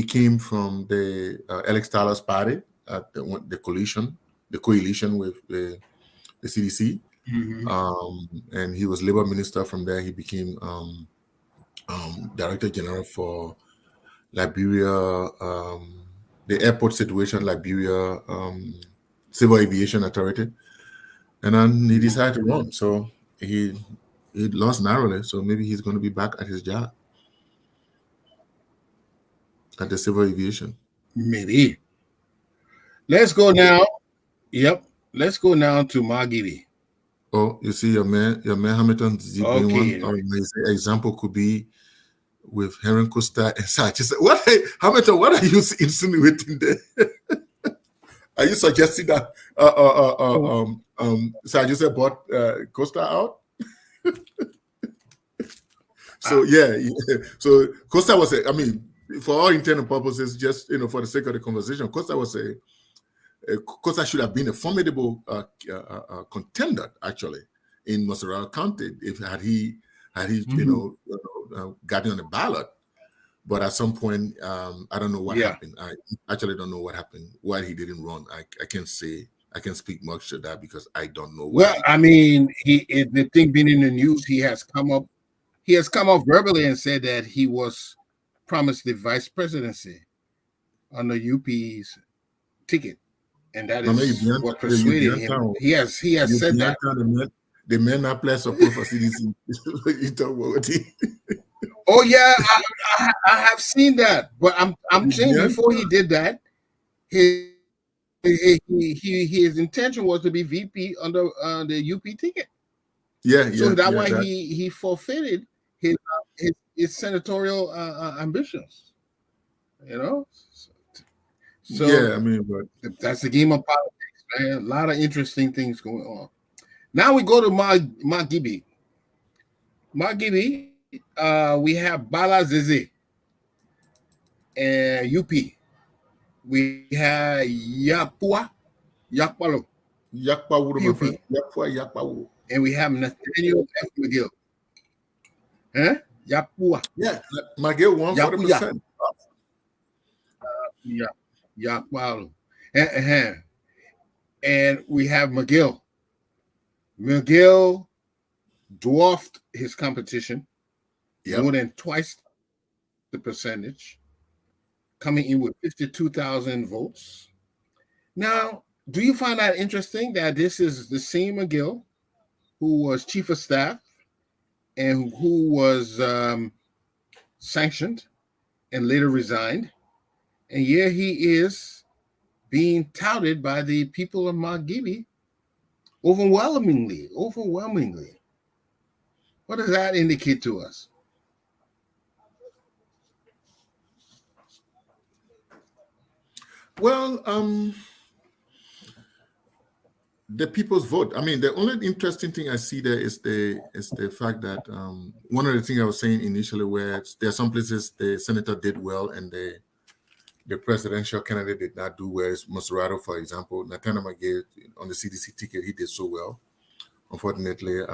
[SPEAKER 2] came from the Alex Tyler's party at the coalition with the CDC.
[SPEAKER 1] Mhm.
[SPEAKER 2] And he was labor minister. From there, he became director general for Liberia, the airport situation, Liberia Civil Aviation Authority, and then he
[SPEAKER 1] Mhm.
[SPEAKER 2] decided to run. So he he lost narrowly. So maybe he's going to be back at his job at the Civil Aviation.
[SPEAKER 1] Maybe. Let's go now. Yep. Let's go now to Margibi.
[SPEAKER 2] Oh, you see, your man Hamilton Z being one
[SPEAKER 1] Okay.
[SPEAKER 2] of his example could be with Henry Costa and such. He said, "What, hey, Hamilton? What are you insinuating there? Are you suggesting that Sanchez bought Costa out?"
[SPEAKER 1] Uh,
[SPEAKER 2] So yeah. So Costa was a, I mean, for all intent and purposes, just for the sake of the conversation, Costa should have been a formidable contender actually in Montserrat County if had he
[SPEAKER 1] mhm.
[SPEAKER 2] gotten on the ballot. But at some point, I don't know what
[SPEAKER 1] Yeah.
[SPEAKER 2] happened. I actually don't know what happened. Why he didn't run, I can't say. I can't speak much to that because I don't know
[SPEAKER 1] Well,
[SPEAKER 2] why.
[SPEAKER 1] I mean, the thing being in the news, he has come up. He has come up verbally and said that he was promised the vice presidency on the UP's ticket, and that
[SPEAKER 2] Mama,
[SPEAKER 1] is what
[SPEAKER 2] you
[SPEAKER 1] persuaded
[SPEAKER 2] beyond
[SPEAKER 1] him.
[SPEAKER 2] town.
[SPEAKER 1] He has
[SPEAKER 2] You
[SPEAKER 1] said
[SPEAKER 2] beyond
[SPEAKER 1] that.
[SPEAKER 2] town. The men not play support for CDC. You talk about it.
[SPEAKER 1] Oh yeah, I have seen that, but I'm
[SPEAKER 2] You
[SPEAKER 1] saying
[SPEAKER 2] beyond
[SPEAKER 1] before he
[SPEAKER 2] town.
[SPEAKER 1] did that, his intention was to be VP under the UP ticket.
[SPEAKER 2] Yeah,
[SPEAKER 1] So
[SPEAKER 2] yeah,
[SPEAKER 1] that's
[SPEAKER 2] yeah.
[SPEAKER 1] why
[SPEAKER 2] That.
[SPEAKER 1] he forfeited his senatorial ambitions. You know, so
[SPEAKER 2] Yeah, I mean, but
[SPEAKER 1] that's the game of politics, man. A lot of interesting things going on. Now we go to Margibi. Margibi, we have Bala Zeze and UP. We have Yapua, Yakpalo,
[SPEAKER 2] Yakpa Wuro, my friend.
[SPEAKER 1] PUP,
[SPEAKER 2] Yakpa Yakpa Wuro.
[SPEAKER 1] and we have Nathaniel F. McGill. Huh? Yapua,
[SPEAKER 2] Yeah, Maggie won
[SPEAKER 1] Yapuya,
[SPEAKER 2] 40%.
[SPEAKER 1] Ya, Yakpalo. And we have McGill. McGill dwarfed his competition more
[SPEAKER 2] Yep.
[SPEAKER 1] than twice the percentage, coming in with 52,000 votes. Now, do you find that interesting that this is the same McGill who was chief of staff and who was sanctioned and later resigned? And here he is being touted by the people of Margibi overwhelmingly. Overwhelmingly. What does that indicate to us?
[SPEAKER 2] Well, the people's vote. I mean, the only interesting thing I see there is the fact that one of the things I was saying initially, where there are some places the senator did well and the presidential candidate did not do well. Is Maserati, for example, Nathaniel McGill on the CDC ticket, he did so well. unfortunately,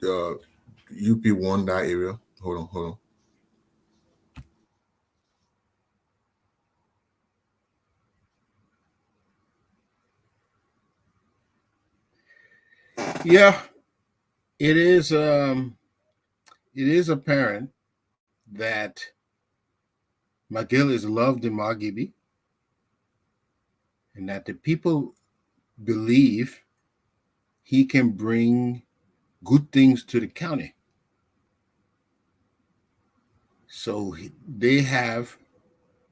[SPEAKER 2] the UP won that area. Hold on.
[SPEAKER 1] Yeah, it is. It is apparent that McGill is loved in Margibi, and that the people believe he can bring good things to the county. So they have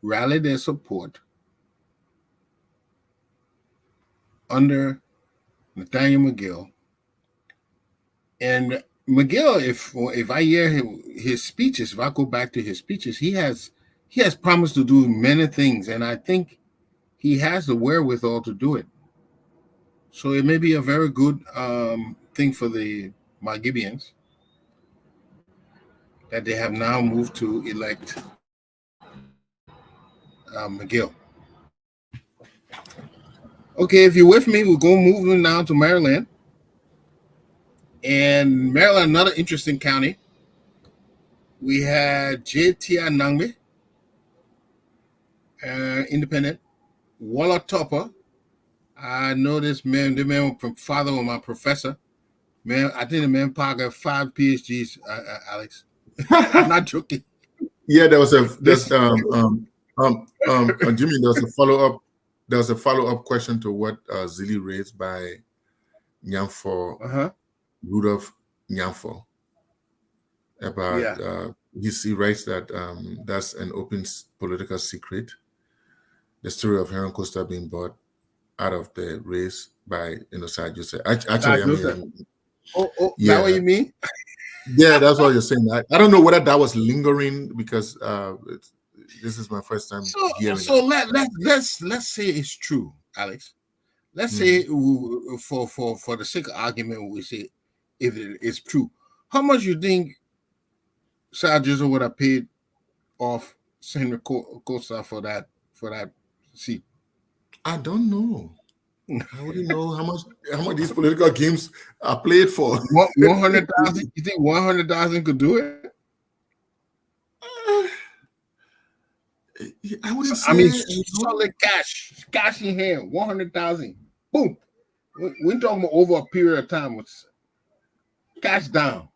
[SPEAKER 1] rallied their support under Nathaniel McGill. And McGill, if I hear his speeches, if I go back to his speeches, he has promised to do many things, and I think he has the wherewithal to do it. So it may be a very good thing for the Margibians that they have now moved to elect McGill. Okay, if you're with me, we're going moving now to Maryland. And Maryland, another interesting county. We had J.T.I. Nangbe, independent. Walla Topper. I know this man, the man from father of my professor. Man, I think the man probably got 5 PhDs, Alex. I'm not joking.
[SPEAKER 2] Yeah, there was a
[SPEAKER 1] This,
[SPEAKER 2] Jimmy. There was a follow up. There was a follow up question to what Zilly raised by Nyamfor
[SPEAKER 1] uh-huh.
[SPEAKER 2] Rudolph Nyamfor about
[SPEAKER 1] Yeah.
[SPEAKER 2] he writes that that's an open political secret. The story of Heron Costa being bought out of the race by Sir Joseph.
[SPEAKER 1] Sir
[SPEAKER 2] Actually, I mean,
[SPEAKER 1] Joseph. Oh, that
[SPEAKER 2] yeah,
[SPEAKER 1] what you mean?
[SPEAKER 2] yeah, that's what you're saying. I don't know whether that was lingering because this is my first time
[SPEAKER 1] So
[SPEAKER 2] hearing
[SPEAKER 1] so
[SPEAKER 2] that.
[SPEAKER 1] let's say it's true, Alex. Let's say
[SPEAKER 2] Mhm.
[SPEAKER 1] for the sake of argument, we say if it is true. How much you think Sir Joseph would have paid off Henry Costa for that seat?
[SPEAKER 2] I don't know. I wouldn't know how much these political games are played for.
[SPEAKER 1] 100,000. You think 100,000 could do it?
[SPEAKER 2] I wouldn't
[SPEAKER 1] I mean,
[SPEAKER 2] say.
[SPEAKER 1] solid cash in hand, 100,000. Boom. We're talking about over a period of time with cash down.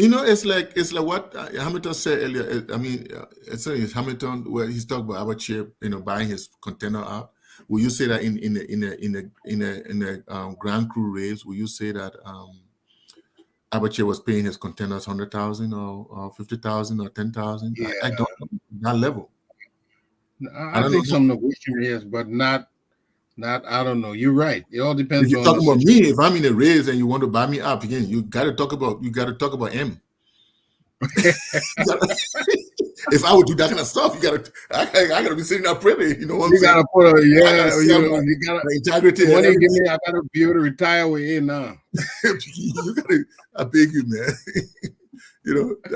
[SPEAKER 2] It's like what Hamilton said earlier. I mean, it's Hamilton where he's talking about Abachir, buying his container out. Will you say that in a Grand Cru race? Will you say that Abachir was paying his containers 100,000 or 50,000 or 10,000?
[SPEAKER 1] Yeah,
[SPEAKER 2] I don't know that level. I
[SPEAKER 1] I
[SPEAKER 2] don't know.
[SPEAKER 1] think some negotiation is, but not. I don't know. You're right. It all
[SPEAKER 2] If
[SPEAKER 1] depends
[SPEAKER 2] you're
[SPEAKER 1] on the
[SPEAKER 2] talking about
[SPEAKER 1] situation.
[SPEAKER 2] me, if I'm in a race and you want to buy me up again, you got to talk about him. If I would do that kind of stuff, I gotta be sitting there pretty. You know what I'm
[SPEAKER 1] You
[SPEAKER 2] saying?
[SPEAKER 1] gotta put a
[SPEAKER 2] I gotta
[SPEAKER 1] yeah.
[SPEAKER 2] sell my,
[SPEAKER 1] You gotta
[SPEAKER 2] my
[SPEAKER 1] the
[SPEAKER 2] integrity and
[SPEAKER 1] money you give
[SPEAKER 2] everything.
[SPEAKER 1] me. I gotta be able to retire with it now.
[SPEAKER 2] You gotta, I beg you, man.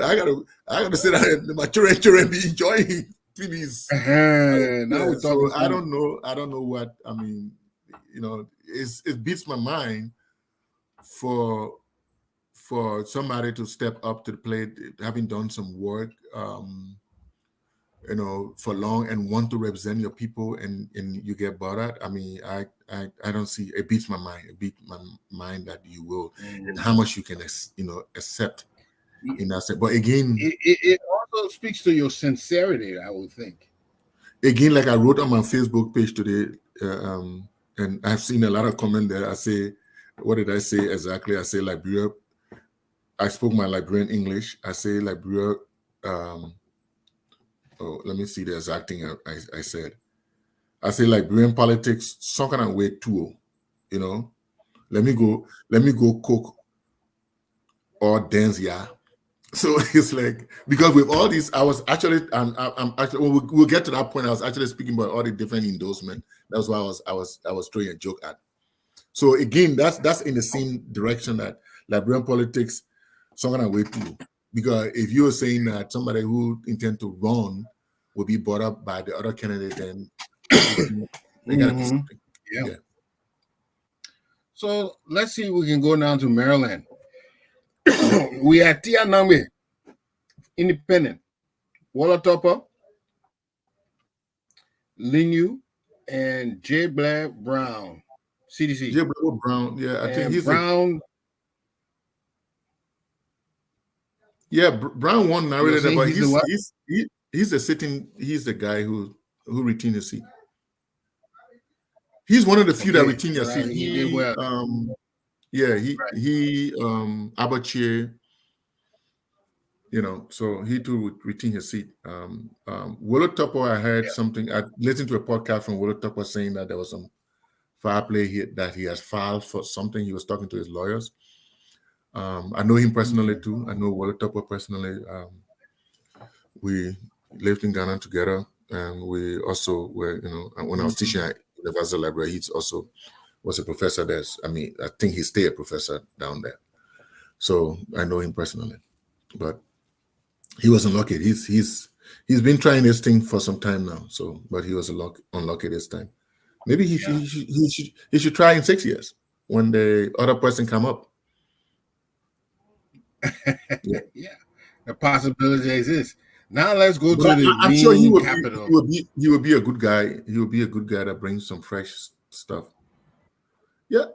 [SPEAKER 2] I gotta sit down and my children be enjoying. Please.
[SPEAKER 1] Now
[SPEAKER 2] Yeah.
[SPEAKER 1] we're talking
[SPEAKER 2] So I
[SPEAKER 1] sense.
[SPEAKER 2] don't know. I don't know what I mean. It beats my mind for somebody to step up to the plate, having done some work, for long and want to represent your people, and you get bothered. I mean, I don't see. It beats my mind. It beats my mind that you will, and
[SPEAKER 1] Mm.
[SPEAKER 2] how much you can, accept in that sense. But again,
[SPEAKER 1] It also speaks to your sincerity, I would think.
[SPEAKER 2] like I wrote on my Facebook page today, and I've seen a lot of comment there. I say, what did I say exactly? I say Liberia. I spoke my Liberian English. I say Liberia. Um, oh, let me see the exact thing I said. I say Liberian politics, some kind of way too. You know, let me go cook or dance, yeah. So it's like because with all these, I was actually, I'm actually, when we'll get to that point. I was actually speaking about all the different endorsement. That's why I was throwing a joke at. So again, that's in the same direction that Liberian politics, some kind of way too. Because if you're saying that somebody who intend to run will be brought up by the other candidate, then obviously there got to be
[SPEAKER 1] Hmm.
[SPEAKER 2] something.
[SPEAKER 1] Yeah.
[SPEAKER 2] Yeah.
[SPEAKER 1] So let's see if we can go down to Maryland.
[SPEAKER 2] Yep.
[SPEAKER 1] We had Tia Nambe, Independent, Walla Topper, Linyu, and J. Blair Brown, CDC.
[SPEAKER 2] Yeah, Bravo Brown. Yeah, I think
[SPEAKER 1] And
[SPEAKER 2] he's a
[SPEAKER 1] Brown,
[SPEAKER 2] yeah. Brown won
[SPEAKER 1] you're
[SPEAKER 2] narrated,
[SPEAKER 1] saying
[SPEAKER 2] but
[SPEAKER 1] he's the what?
[SPEAKER 2] he's a sitting. He's the guy who retained his seat. He's one of the few that
[SPEAKER 1] Okay,
[SPEAKER 2] retain your seat.
[SPEAKER 1] he did well.
[SPEAKER 2] Yeah,
[SPEAKER 1] Right.
[SPEAKER 2] Abache, so he too would retain his seat. Willow Tupper, I heard
[SPEAKER 1] Yeah.
[SPEAKER 2] something. I listened to a podcast from Willow Tupper saying that there was some foul play that he has filed for something. He was talking to his lawyers. I know him personally
[SPEAKER 1] Mm,
[SPEAKER 2] too. I know Willow Tupper personally. We lived in Ghana together, and we also were, when I was
[SPEAKER 1] mhm.
[SPEAKER 2] teaching at Universal Library, he's also was a professor there. I mean, I think he stayed a professor down there. So I know him personally. But he was unlucky. He's been trying this thing for some time now. So, but he was unlucky this time. Maybe he should try in 6 years when the other person come up. Yeah,
[SPEAKER 1] Yeah, the possibility exists. Now let's go
[SPEAKER 2] but
[SPEAKER 1] to the
[SPEAKER 2] I'm sure he
[SPEAKER 1] bean
[SPEAKER 2] would be he
[SPEAKER 1] capital.
[SPEAKER 2] would be he would be a good guy. He would be a good guy that brings some fresh stuff. Yeah,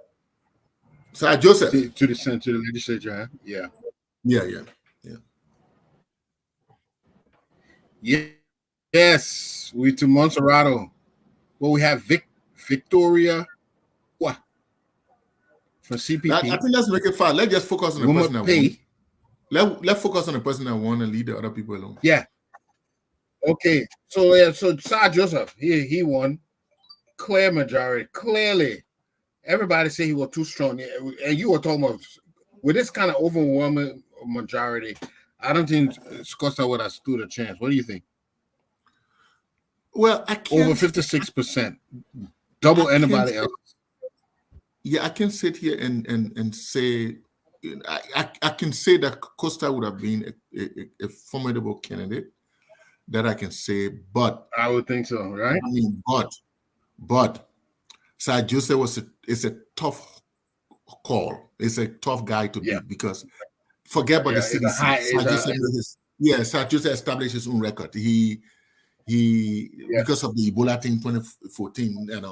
[SPEAKER 2] Sir Joseph.
[SPEAKER 1] To the Senate, to the legislature. Huh? Yeah.
[SPEAKER 2] Yeah, yeah, yeah.
[SPEAKER 1] Yes, we to Montserrato. Well, we have Victoria what from
[SPEAKER 2] I
[SPEAKER 1] CPP.
[SPEAKER 2] think let's make it fast. Let's just focus on the
[SPEAKER 1] Woman
[SPEAKER 2] person that won.
[SPEAKER 1] pay.
[SPEAKER 2] Let's focus on the person that won and leave the other people alone.
[SPEAKER 1] Yeah. Okay. So yeah. So Sir Joseph, he won clear majority. Clearly, everybody say he was too strong, and you were talking about with this kind of overwhelming majority. I don't think Scotta would have stood a chance. What do you think?
[SPEAKER 2] Well,
[SPEAKER 1] Over 56%,
[SPEAKER 2] I
[SPEAKER 1] double
[SPEAKER 2] can't
[SPEAKER 1] anybody else.
[SPEAKER 2] yeah, I can sit here and say, I can say that Costa would have been a formidable candidate. That I can say, but
[SPEAKER 1] I would think so, right?
[SPEAKER 2] I mean, but Sir Joseph it's a tough call. It's a tough guy to
[SPEAKER 1] Yeah,
[SPEAKER 2] beat because forget about the
[SPEAKER 1] yeah. It's a
[SPEAKER 2] CDC.
[SPEAKER 1] high.
[SPEAKER 2] Sir
[SPEAKER 1] It's a
[SPEAKER 2] Joseph Sir Joseph established his own record. He
[SPEAKER 1] yeah.
[SPEAKER 2] because of the Ebola thing 2014 and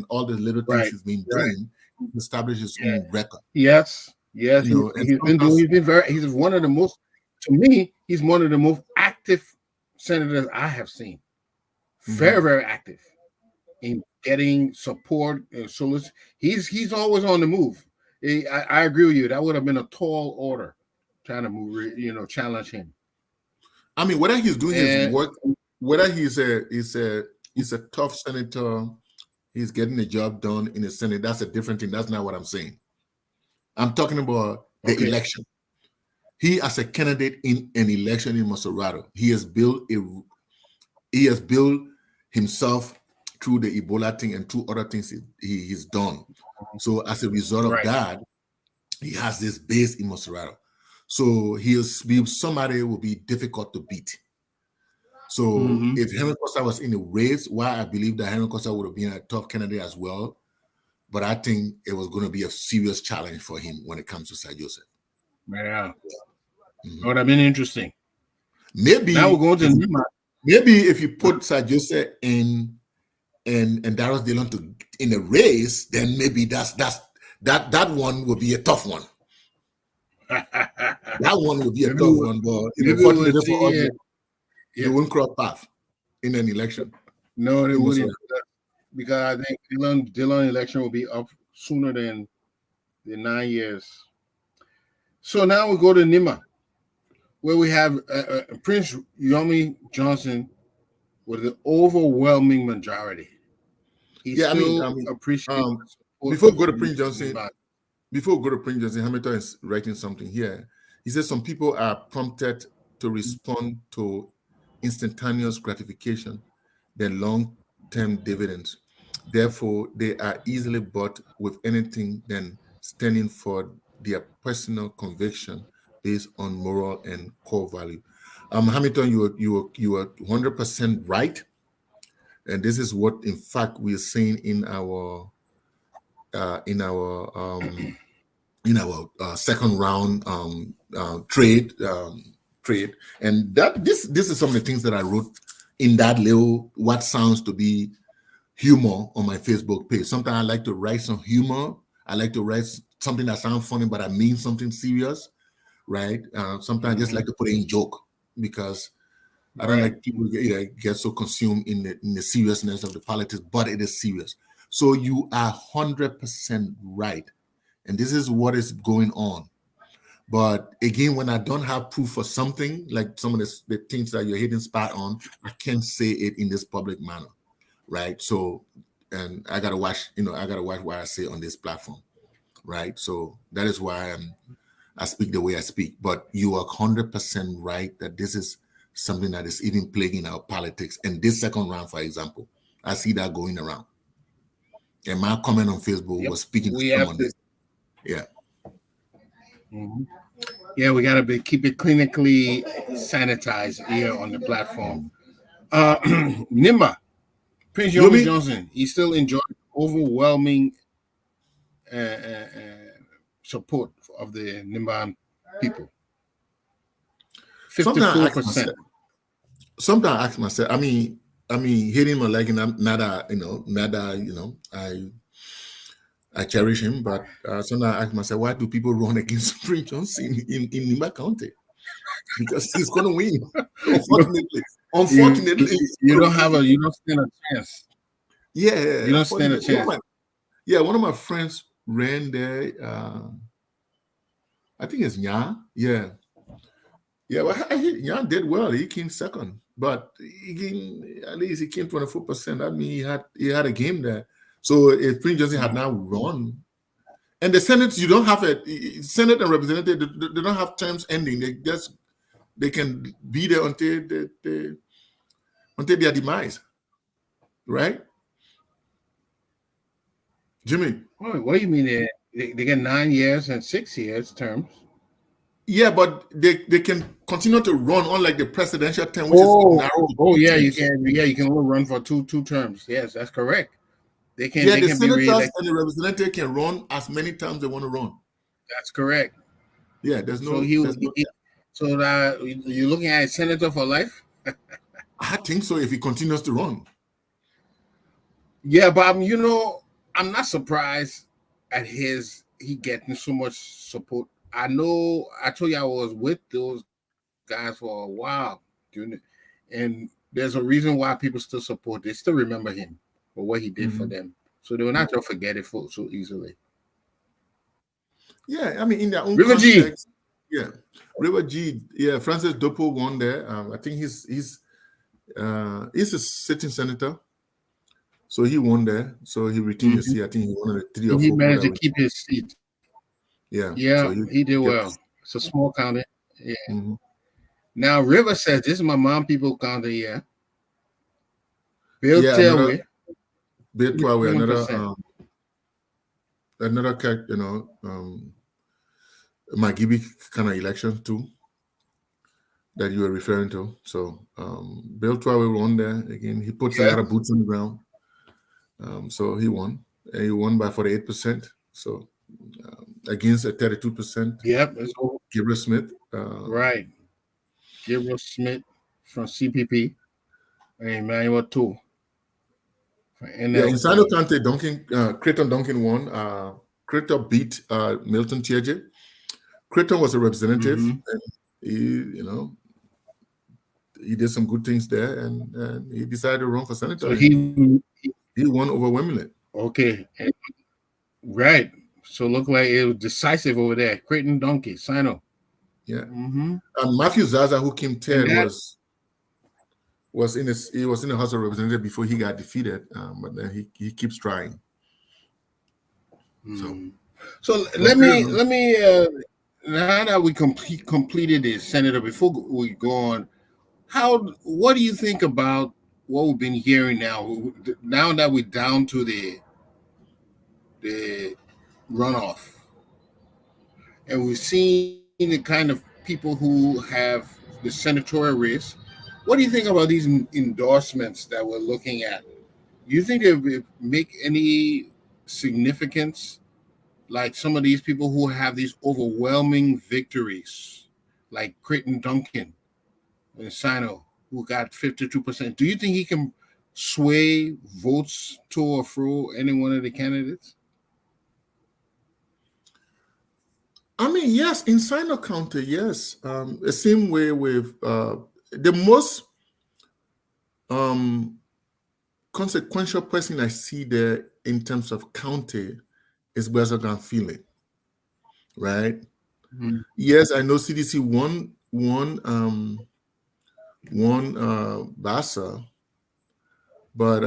[SPEAKER 2] all the little things
[SPEAKER 1] Right,
[SPEAKER 2] he's been
[SPEAKER 1] right.
[SPEAKER 2] doing, he established his
[SPEAKER 1] Yeah.
[SPEAKER 2] own record.
[SPEAKER 1] Yes, yes.
[SPEAKER 2] And
[SPEAKER 1] He's been doing.
[SPEAKER 2] sometimes
[SPEAKER 1] He's been very. He's one of the most. To me, he's one of the most active senators I have seen.
[SPEAKER 2] mhm.
[SPEAKER 1] Very, very active in getting support and solicit. He's always on the move. I agree with you. That would have been a tall order, trying to move. Challenge him.
[SPEAKER 2] I mean, whether he's doing his
[SPEAKER 1] And
[SPEAKER 2] work, whether he's a tough senator, he's getting the job done in the Senate. That's a different thing. That's not what I'm saying. I'm talking about the
[SPEAKER 1] okay,
[SPEAKER 2] election. He, as a candidate in an election in Maserati, he has built himself through the Ebola thing and through other things he's done. So as a result of
[SPEAKER 1] right.
[SPEAKER 2] that, he has this base in Maserati. So he'll be somebody who will be difficult to beat. So
[SPEAKER 1] Mm-hmm.
[SPEAKER 2] if Henry Costa was in a race, why I believe that Henry Costa would have been a tough candidate as well. But I think it was going to be a serious challenge for him when it comes to Sir Joseph.
[SPEAKER 1] Yeah, that
[SPEAKER 2] Mhm.
[SPEAKER 1] would have been interesting. Now we're
[SPEAKER 2] Maybe
[SPEAKER 1] going to
[SPEAKER 2] if
[SPEAKER 1] Nima.
[SPEAKER 2] maybe if you put Sir Joseph in and Darius Dillon in a race, then maybe that one will be a tough one. That one will be a tough one, but
[SPEAKER 1] Maybe we'll
[SPEAKER 2] fortunately for
[SPEAKER 1] see
[SPEAKER 2] us,
[SPEAKER 1] it.
[SPEAKER 2] they
[SPEAKER 1] Yeah,
[SPEAKER 2] won't cross path in an election
[SPEAKER 1] no, they
[SPEAKER 2] in Montserrat.
[SPEAKER 1] wouldn't because I think Dillon election will be up sooner than the 9 years. So now we go to Nima, where we have Prince Yomi Johnson with an overwhelming majority. He
[SPEAKER 2] Yeah,
[SPEAKER 1] still appreciates the support
[SPEAKER 2] before we
[SPEAKER 1] of
[SPEAKER 2] go to Prince Johnson,
[SPEAKER 1] Nima.
[SPEAKER 2] Hamilton is writing something here. He says some people are prompted to respond to instantaneous gratification than long-term dividends. Therefore, they are easily bought with anything than standing for their personal conviction based on moral and core value. Hamilton, you are 100% right, and this is what, in fact, we are saying in our in our second round trade, and that this is some of the things that I wrote in that little what sounds to be humor on my Facebook page. Sometimes I like to write some humor. I like to write something that sounds funny, but I mean something serious, right? Sometimes I just like
[SPEAKER 1] Mhm.
[SPEAKER 2] to put in joke because I don't
[SPEAKER 1] Right.
[SPEAKER 2] like people get so consumed in the seriousness of the politics, but it is serious. So you are 100% right, and this is what is going on. But again, when I don't have proof for something, like some of the things that you're hitting spot on, I can't say it in this public manner, right? So, and I gotta watch what I say on this platform, right? So that is why I speak the way I speak. But you are 100% right that this is something that is even plaguing our politics. And this second round, for example, I see that going around. And my comment on Facebook
[SPEAKER 1] Yep.
[SPEAKER 2] was speaking to
[SPEAKER 1] We
[SPEAKER 2] some
[SPEAKER 1] have
[SPEAKER 2] on
[SPEAKER 1] to.
[SPEAKER 2] this. Yeah.
[SPEAKER 1] Mhm. Yeah, we got to be keep it clinically sanitized here on the platform. Uh, Nimba, Prince
[SPEAKER 2] You
[SPEAKER 1] Yomi
[SPEAKER 2] mean
[SPEAKER 1] Johnson, he still enjoyed overwhelming support of the Nimba people.
[SPEAKER 2] sometimes I
[SPEAKER 1] Fifty-four
[SPEAKER 2] ask myself,
[SPEAKER 1] percent.
[SPEAKER 2] hitting or liking him, nada, nada, I cherish him, but sometimes I ask myself, why do people run against Prince Johnson in Nimba County? Because he's going to win.
[SPEAKER 1] You,
[SPEAKER 2] Unfortunately,
[SPEAKER 1] you
[SPEAKER 2] he's
[SPEAKER 1] you
[SPEAKER 2] going
[SPEAKER 1] don't
[SPEAKER 2] to
[SPEAKER 1] have
[SPEAKER 2] win.
[SPEAKER 1] a you don't stand a chance.
[SPEAKER 2] Yeah, yeah,
[SPEAKER 1] You don't stand a
[SPEAKER 2] unfortunately,
[SPEAKER 1] chance.
[SPEAKER 2] one of my friends ran there. I think it's Nya. Yeah, yeah. Well, Nya did well. He came second, but at least he came 24%. That means he had a game there. So if Prince Johnson had now run, and the Senate, you don't have Senate and representative, they don't have terms ending. They can be there until their demise, right, Jimmy?
[SPEAKER 1] What do you mean they get 9 years and 6 years terms?
[SPEAKER 2] Yeah, but they can continue to run unlike the presidential term, which is
[SPEAKER 1] Oh,
[SPEAKER 2] narrowed
[SPEAKER 1] oh,
[SPEAKER 2] to
[SPEAKER 1] oh,
[SPEAKER 2] two
[SPEAKER 1] yeah,
[SPEAKER 2] terms.
[SPEAKER 1] you can only run for two terms. Yes, that's correct.
[SPEAKER 2] Yeah,
[SPEAKER 1] They
[SPEAKER 2] the
[SPEAKER 1] can be
[SPEAKER 2] senators
[SPEAKER 1] reelected.
[SPEAKER 2] and the representative can run as many times they want to run.
[SPEAKER 1] That's correct.
[SPEAKER 2] Yeah,
[SPEAKER 1] So so that you're looking at a senator for life.
[SPEAKER 2] I think so if he continues to run.
[SPEAKER 1] Yeah, but I'm not surprised at he getting so much support. I know I told you I was with those guys for a while, and there's a reason why people still support. They still remember him for what he did for
[SPEAKER 2] Mhm.
[SPEAKER 1] them, so they will not just forget it so easily.
[SPEAKER 2] Yeah, I mean in their own
[SPEAKER 1] River G.
[SPEAKER 2] context. Yeah, River G. Yeah, Francis Dopo won there. I think he's a sitting senator, so he won there. So he retained the
[SPEAKER 1] Mhm.
[SPEAKER 2] seat. I think he one of the three or
[SPEAKER 1] He
[SPEAKER 2] four people
[SPEAKER 1] managed
[SPEAKER 2] that
[SPEAKER 1] to
[SPEAKER 2] were.
[SPEAKER 1] keep his seat.
[SPEAKER 2] Yeah,
[SPEAKER 1] Yeah,
[SPEAKER 2] so he
[SPEAKER 1] he did
[SPEAKER 2] kept.
[SPEAKER 1] well. It's a small county. Yeah.
[SPEAKER 2] Mhm.
[SPEAKER 1] Now River says this is my mom people county. Yeah, Bill
[SPEAKER 2] Yeah, another
[SPEAKER 1] Tailway,
[SPEAKER 2] Betwawe,
[SPEAKER 1] 21%.
[SPEAKER 2] another Magibi kind of election too that you were referring to. So Bill Twawe won there again. He puts a
[SPEAKER 1] Yeah.
[SPEAKER 2] lot of boots on the ground. So he won. And he won by 48%. So against a 32%
[SPEAKER 1] Yep. It's over.
[SPEAKER 2] Gabriel Smith.
[SPEAKER 1] Right. Gabriel Smith from CPP and Emmanuel Two from
[SPEAKER 2] Yeah, in Sino
[SPEAKER 1] NLP.
[SPEAKER 2] County, Creighton Duncan won. Creighton beat Milton TJ. Creighton was a representative,
[SPEAKER 1] Mm-hmm.
[SPEAKER 2] and he did some good things there, and he decided to run for senator,
[SPEAKER 1] So
[SPEAKER 2] and
[SPEAKER 1] he
[SPEAKER 2] he won overwhelmingly.
[SPEAKER 1] okay. Right. So look like it was decisive over there. Creighton Donkey, Sino.
[SPEAKER 2] Yeah.
[SPEAKER 1] Mm-hmm.
[SPEAKER 2] And Matthew Zaza, who came
[SPEAKER 1] And
[SPEAKER 2] third,
[SPEAKER 1] that
[SPEAKER 2] he was in the House of Representatives before he got defeated, but then he keeps trying. So,
[SPEAKER 1] mm. So
[SPEAKER 2] but fair enough.
[SPEAKER 1] let me now that we completed this, Senator, before we go on, what do you think about what we've been hearing now that we're down to the runoff, and we've seen the kind of people who have the senatorial race? What do you think about these endorsements that we're looking at? Do you think they make any significance, like some of these people who have these overwhelming victories, like Creighton Duncan in Sino, who got 52%. Do you think he can sway votes to or fro any one of the candidates?
[SPEAKER 2] I mean, yes, in Sino County, yes. The same way with the most um, consequential person I see there in terms of county is Wezagan Feeling, right?
[SPEAKER 1] Mhm.
[SPEAKER 2] Yes, I know CDC won Bassa, but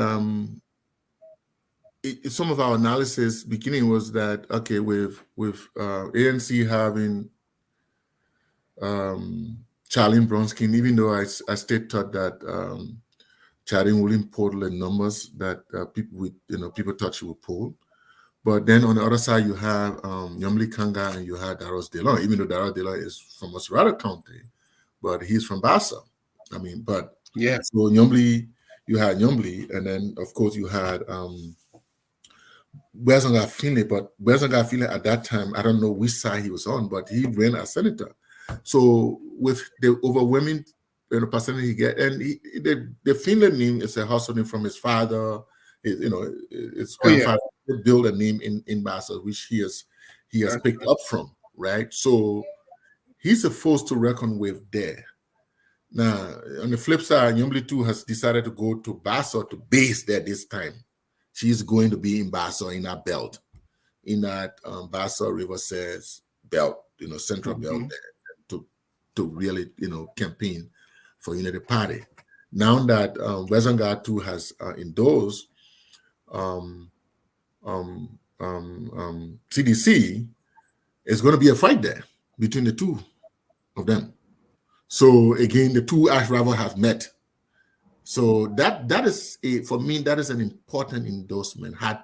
[SPEAKER 2] some of our analysis beginning was that okay, with ANC having Charlene Bronskin, even though I still thought that Charlene wouldn't poll the numbers that people with people thought she would poll. But then on the other side, you have Yomli Kanga and you have Daros Delon, even though Daros Delon is from Osrado County, but he's from Bassa. I mean, but
[SPEAKER 1] Yeah.
[SPEAKER 2] so Yomli, you had Yomli, and then of course you had Wesonga Finley, but Wesonga Finley at that time, I don't know which side he was on, but he ran as senator. So with the overwhelming percentage he get, and the Finley name is a household name from his father, his
[SPEAKER 1] Oh yeah.
[SPEAKER 2] grandfather built a name in Basel, which he has
[SPEAKER 1] That's
[SPEAKER 2] picked
[SPEAKER 1] right.
[SPEAKER 2] up from, right? So he's a force to reckon with there. Now, on the flip side, Nyomli too has decided to go to Basel to base there this time. She's going to be in Basel in that belt, in that Basel River says belt, central belt
[SPEAKER 1] Mhm.
[SPEAKER 2] there to really, campaign for Unity Party. Now that Wezanga too has endorsed um, CDC, it's going to be a fight there between the two of them. So again, the two arch rivals have met. So that is for me, that is an important endorsement. Had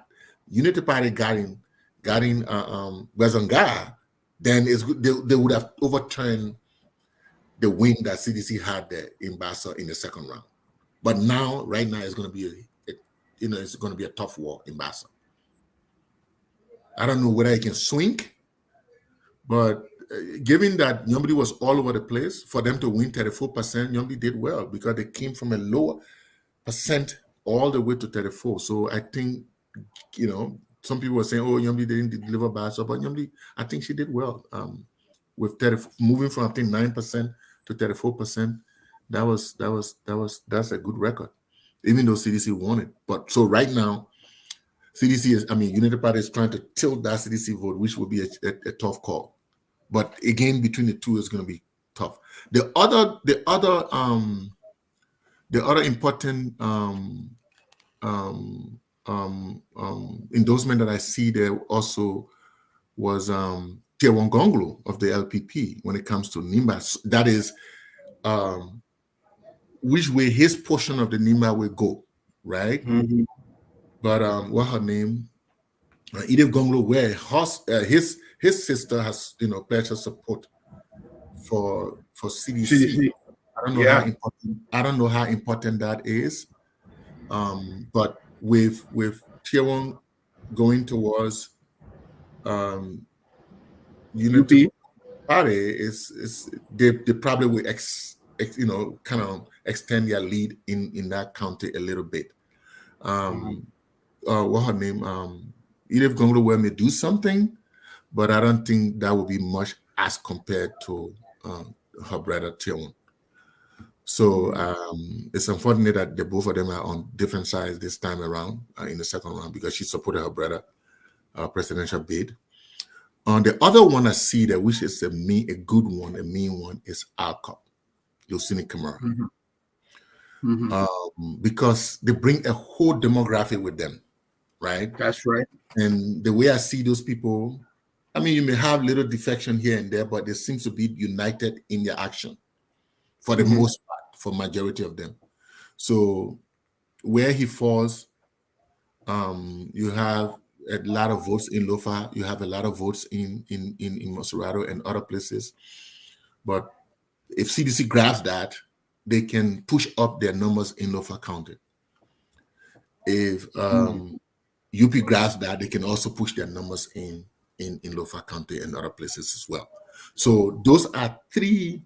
[SPEAKER 2] Unity Party gotten Wezanga, then they would have overturned the win that CDC had there in Bassa in the second round. But now, right now, it's going to be it's going to be a tough war in Bassa. I don't know whether it can swing, but given that Nyombi was all over the place, for them to win 34%, Nyombi did well because they came from a lower percent all the way to 34. So I think, some people were saying, oh, Nyombi didn't deliver Bassa, but Nyombi, I think she did well. With 30, moving from I think 9% to 34%, that's a good record, even though CDC won it. But so right now, Unity Party is trying to tilt that CDC vote, which will be a tough call. But again, between the two is going to be tough. The other important endorsement that I see there also was Tiawon Gonglo of the LPP when it comes to NIMBA. That is which way his portion of the NIMBA will go, right?
[SPEAKER 1] Mhm.
[SPEAKER 2] But what her name? Edith Gonglo, where his sister has pledged her support for CDC.
[SPEAKER 1] CDC.
[SPEAKER 2] I don't know how
[SPEAKER 1] Yeah.
[SPEAKER 2] important that is. But with Tiawon going towards Unity
[SPEAKER 1] UP.
[SPEAKER 2] Party, they probably will kind of extend their lead in that county a little bit.
[SPEAKER 1] Mhm.
[SPEAKER 2] What her name? Edith Gonglo may do something, but I don't think that would be much as compared to her brother Tiawon. So
[SPEAKER 1] Mhm.
[SPEAKER 2] it's unfortunate that the both of them are on different sides this time around in the second round because she supported her brother presidential bid. On the other one I see there, which is a good one, a mean one, is Alcott, Lucini Kamara,
[SPEAKER 1] Mhm. Mhm.
[SPEAKER 2] because they bring a whole demographic with them, right?
[SPEAKER 1] That's right.
[SPEAKER 2] And the way I see those people, I mean, you may have little defection here and there, but they seem to be united in their action for the
[SPEAKER 1] Mhm.
[SPEAKER 2] most part, for majority of them. So where he falls, you have a lot of votes in Lofa, you have a lot of votes in Monserrato and other places. But if CDC grabs that, they can push up their numbers in Lofa County. If
[SPEAKER 1] Mhm.
[SPEAKER 2] UP grasps that they can also push their numbers in Lofa County and other places as well. So those are three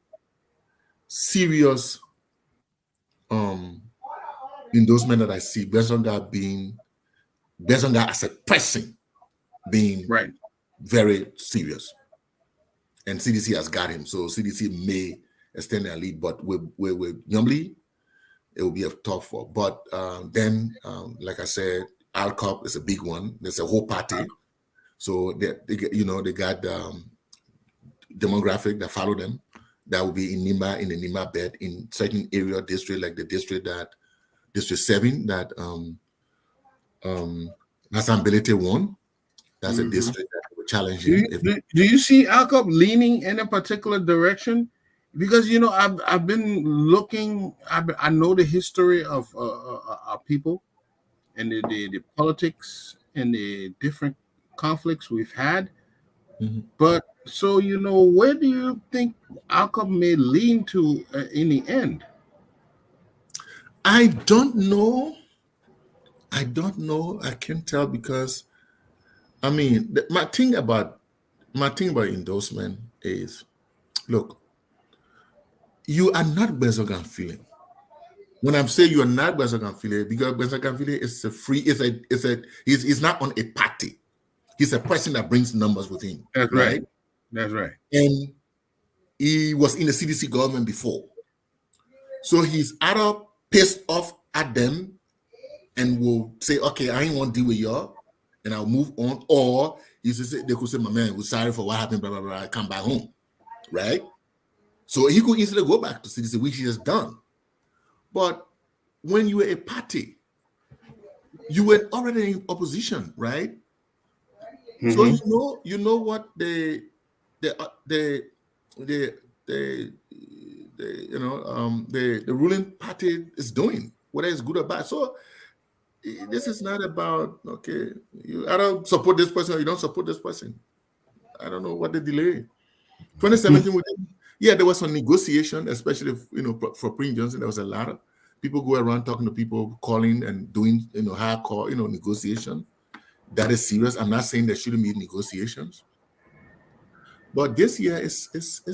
[SPEAKER 2] serious um endorsement that I see. Besonga as a person being
[SPEAKER 1] Right.
[SPEAKER 2] very serious, and CDC has got him. So CDC may extend their lead, but with Yumli, it will be a tough war. But then, like I said, Alcop is a big one. There's a whole party, so they got demographic that follow them. That will be in Nima, in the Nima bed, in certain area district like the district 7 that Hassan Belete won. That's a
[SPEAKER 1] Hmm.
[SPEAKER 2] district that will challenge him. If
[SPEAKER 1] Do you see Alcop leaning in a particular direction? Because I've been looking. I know the history of our people and the politics and the different conflicts we've had.
[SPEAKER 2] Mhm.
[SPEAKER 1] But so where do you think Alcop may lean to in the end?
[SPEAKER 2] I don't know. I don't know. I can't tell because I mean my thing about endorsement is look, you are not Bezogan feeling. When I'm saying you are not Bezogan feeling, because Bezogan feeling is a free, he's not on a party. He's a person that brings numbers with him,
[SPEAKER 1] That's right.
[SPEAKER 2] right?
[SPEAKER 1] That's right.
[SPEAKER 2] And he was in the CDC government before. So he's either pissed off at them and will say, okay, I ain't want to deal with y'all and I'll move on. Or they could say, my man, we're sorry for what happened, blah, blah, blah, come back home, right? So he could easily go back to CDC, which he has done. But when you were a party, you were already in opposition, right? So
[SPEAKER 1] Hmm.
[SPEAKER 2] you know what the the the, the ruling party is doing, whether it's good or bad. So this is not about okay, I don't support this person or you don't support this person. I don't know what the delay. 2017, yeah, there was some negotiation, especially for Prince Johnson. There was a lot of people go around talking to people, calling and doing hardcore negotiation. That is serious. I'm not saying there shouldn't be negotiations, but this year it's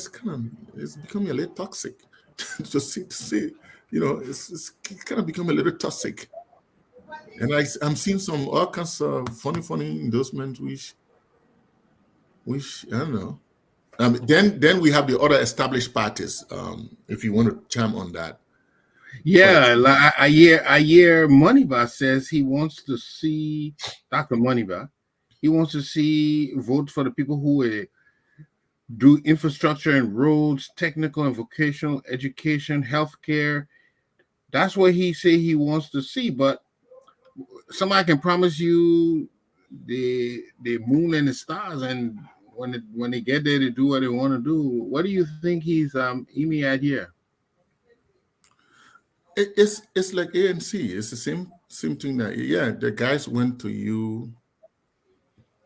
[SPEAKER 2] kind of it's becoming a little toxic. To see, it's kind of becoming a little toxic. And I'm seeing some all kinds of funny endorsements, which I don't know. Then we have the other established parties. If you want to chime on that, for
[SPEAKER 1] Yeah, like I hear Moneyba says he wants to see Dr. Moneyba. He wants to see vote for the people who do infrastructure and roads, technical and vocational education, healthcare. That's what he say he wants to see. But somebody can promise you the moon and the stars, and when they get there to do what they want to do. What do you think he's aiming at here?
[SPEAKER 2] it's like ANC. It's the same thing that yeah, the guys went to you,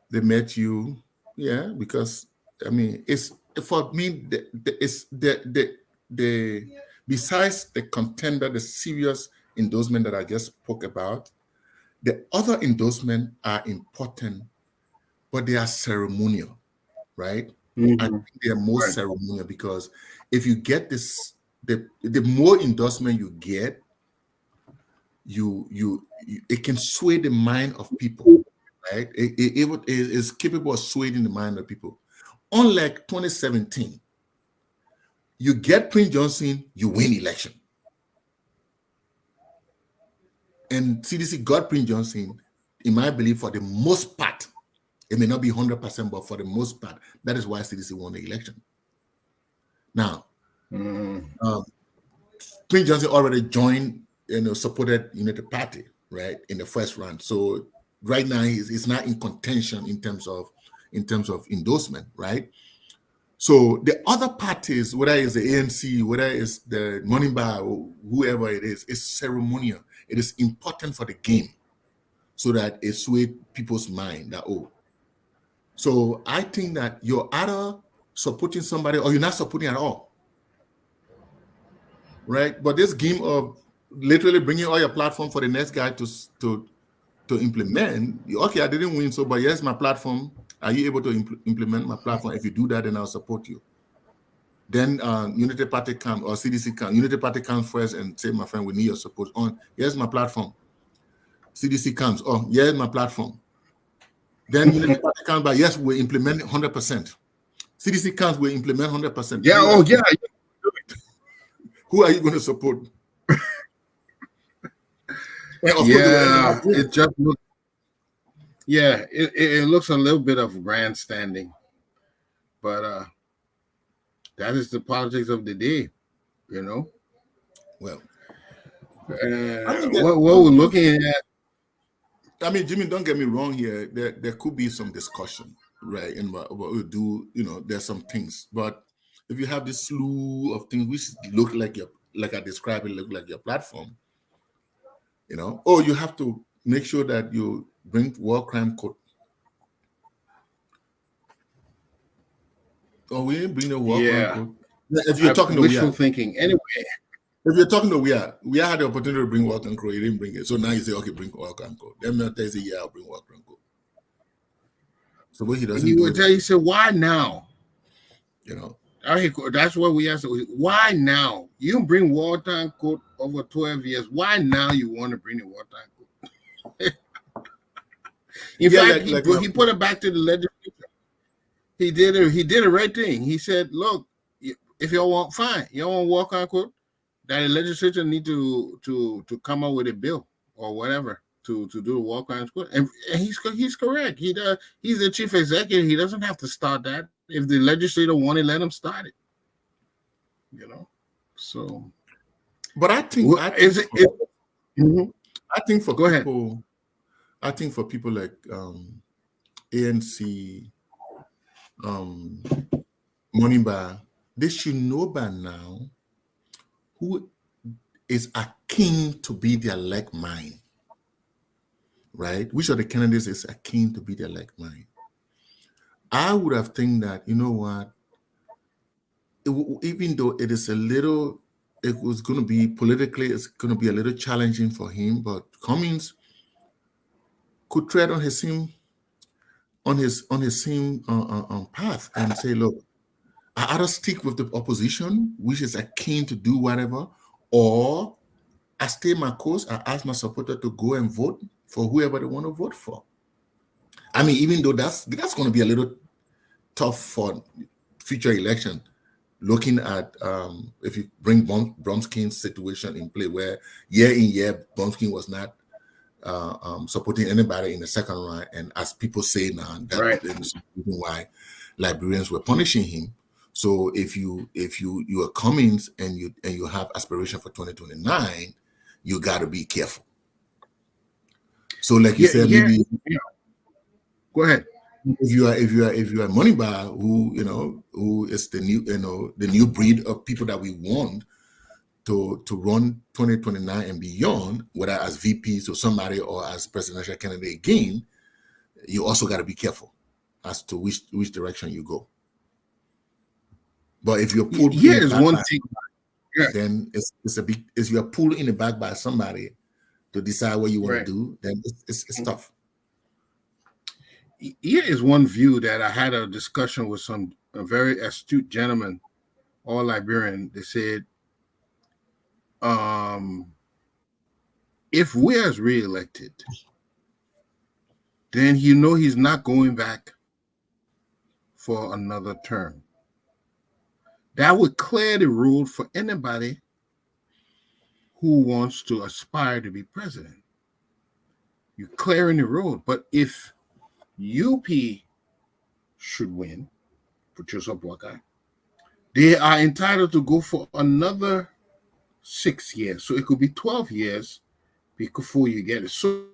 [SPEAKER 2] they met you, yeah, because I mean it's for me it's the besides the contender, the serious endorsement that I just spoke about, the other endorsement are important, but they are ceremonial, right? I
[SPEAKER 1] Hmm.
[SPEAKER 2] think they are more
[SPEAKER 1] Right.
[SPEAKER 2] ceremonial because if you get this, the more endorsement you get, it can sway the mind of people, right? It is capable of swaying the mind of people. Unlike 2017, you get Prince Johnson, you win election, and CDC got Prince Johnson. In my belief, for the most part, it may not be 100%, but for the most part, that is why CDC won the election. Now,
[SPEAKER 1] Mm.
[SPEAKER 2] um, Prince Johnson already joined, supported United Party, right, in the first round. So right now he's not in contention in terms of endorsement, right? So the other parties, whether it's the ANC, whether it's the Money Bar, or whoever it is ceremonial. It is important for the game so that it sways people's mind that So I think that you're either supporting somebody or you're not supporting at all, right? But this game of literally bringing all your platform for the next guy to to implement. Okay, I didn't win, so but here's my platform. Are you able to implement my platform? If you do that, then I'll support you. Then Unity Party comes or CDC comes. Unity Party comes first and say, my friend, we need your support. On here's my platform. CDC comes. Oh, here's my platform. Then Unity Party comes by. Yes, we implement 100%. CDC comes. We implement 100%.
[SPEAKER 1] Yeah. Oh, yeah.
[SPEAKER 2] Who are you going to support? And of course, they will end
[SPEAKER 1] Yeah.
[SPEAKER 2] up doing.
[SPEAKER 1] It just looks. Yeah. It looks a little bit of grandstanding, but that is the politics of the day. You know.
[SPEAKER 2] Well, I mean,
[SPEAKER 1] What we're looking at.
[SPEAKER 2] I mean, Jimmy, don't get me wrong here. There could be some discussion, right? In what we do, there's some things. But if you have this slew of things which look like like I described it, look like your platform, oh, you have to make sure that you bring war crime code. Oh, we didn't bring the war crime
[SPEAKER 1] Yeah.
[SPEAKER 2] code. If you're talking to
[SPEAKER 1] Wishful
[SPEAKER 2] Weir,
[SPEAKER 1] thinking. Anyway.
[SPEAKER 2] if you're talking to we had the opportunity to bring war crime code. You didn't bring it, so now you say, okay, bring war crime code. Then they say, yeah, I'll bring war crime code. So what he doesn't
[SPEAKER 1] He
[SPEAKER 2] do
[SPEAKER 1] would
[SPEAKER 2] it,
[SPEAKER 1] tell you, said, why now?
[SPEAKER 2] you know.
[SPEAKER 1] That's what we asked. Why now? You bring wartime code over 12 years. Why now you want to bring the wartime code? In
[SPEAKER 2] Yeah,
[SPEAKER 1] fact,
[SPEAKER 2] like
[SPEAKER 1] he put it back to the legislature. He did the right thing. He said, look, if y'all want, fine. Y'all want wartime code, that the legislature need to come up with a bill or whatever to do the war crimes court. And he's correct. He's the chief executive. He doesn't have to start that. If the legislator wanted, let him start it. So,
[SPEAKER 2] but
[SPEAKER 1] is it? Mm-hmm.
[SPEAKER 2] I think for
[SPEAKER 1] Go ahead.
[SPEAKER 2] people, like ANC, Moneybar, they should know by now who is akin to be their like mind, right? Which of the candidates is akin to be their like mind? I would have think that, you know what, even though it is it was going to be politically, it's going to be a little challenging for him, but Cummings could tread on his same path and say, look, I either stick with the opposition, which is keen to do whatever, or I stay my course. I ask my supporter to go and vote for whoever they want to vote for. I mean, even though that's going to be a little tough for future election, looking at if you bring Bromskin's situation in play, where year in year Bromskin was not supporting anybody in the second round, and as people say now, that
[SPEAKER 1] Right.
[SPEAKER 2] is the reason why Liberians were punishing him. So if you are Cummings and you have aspiration for 2029, you got to be careful. So like you said, maybe
[SPEAKER 1] Go ahead.
[SPEAKER 2] if you are Moneybar, who is the new breed of people that we want to run 2029 and beyond, whether as VPs or somebody or as presidential candidate again, you also got to be careful as to which direction you go. But if you're pulled in the back
[SPEAKER 1] one thing.
[SPEAKER 2] then it's you're pulled in the back by somebody to decide what you want to do, then it's tough.
[SPEAKER 1] Here is one view that I had a discussion with a very astute gentleman, all Liberian. They said, if Weir is reelected, then he's not going back for another term. That would clear the road for anybody who wants to aspire to be president. You're clearing the road. But if UP should win, put yourself guy, they are entitled to go for another 6 years. So it could be 12 years before you get it. So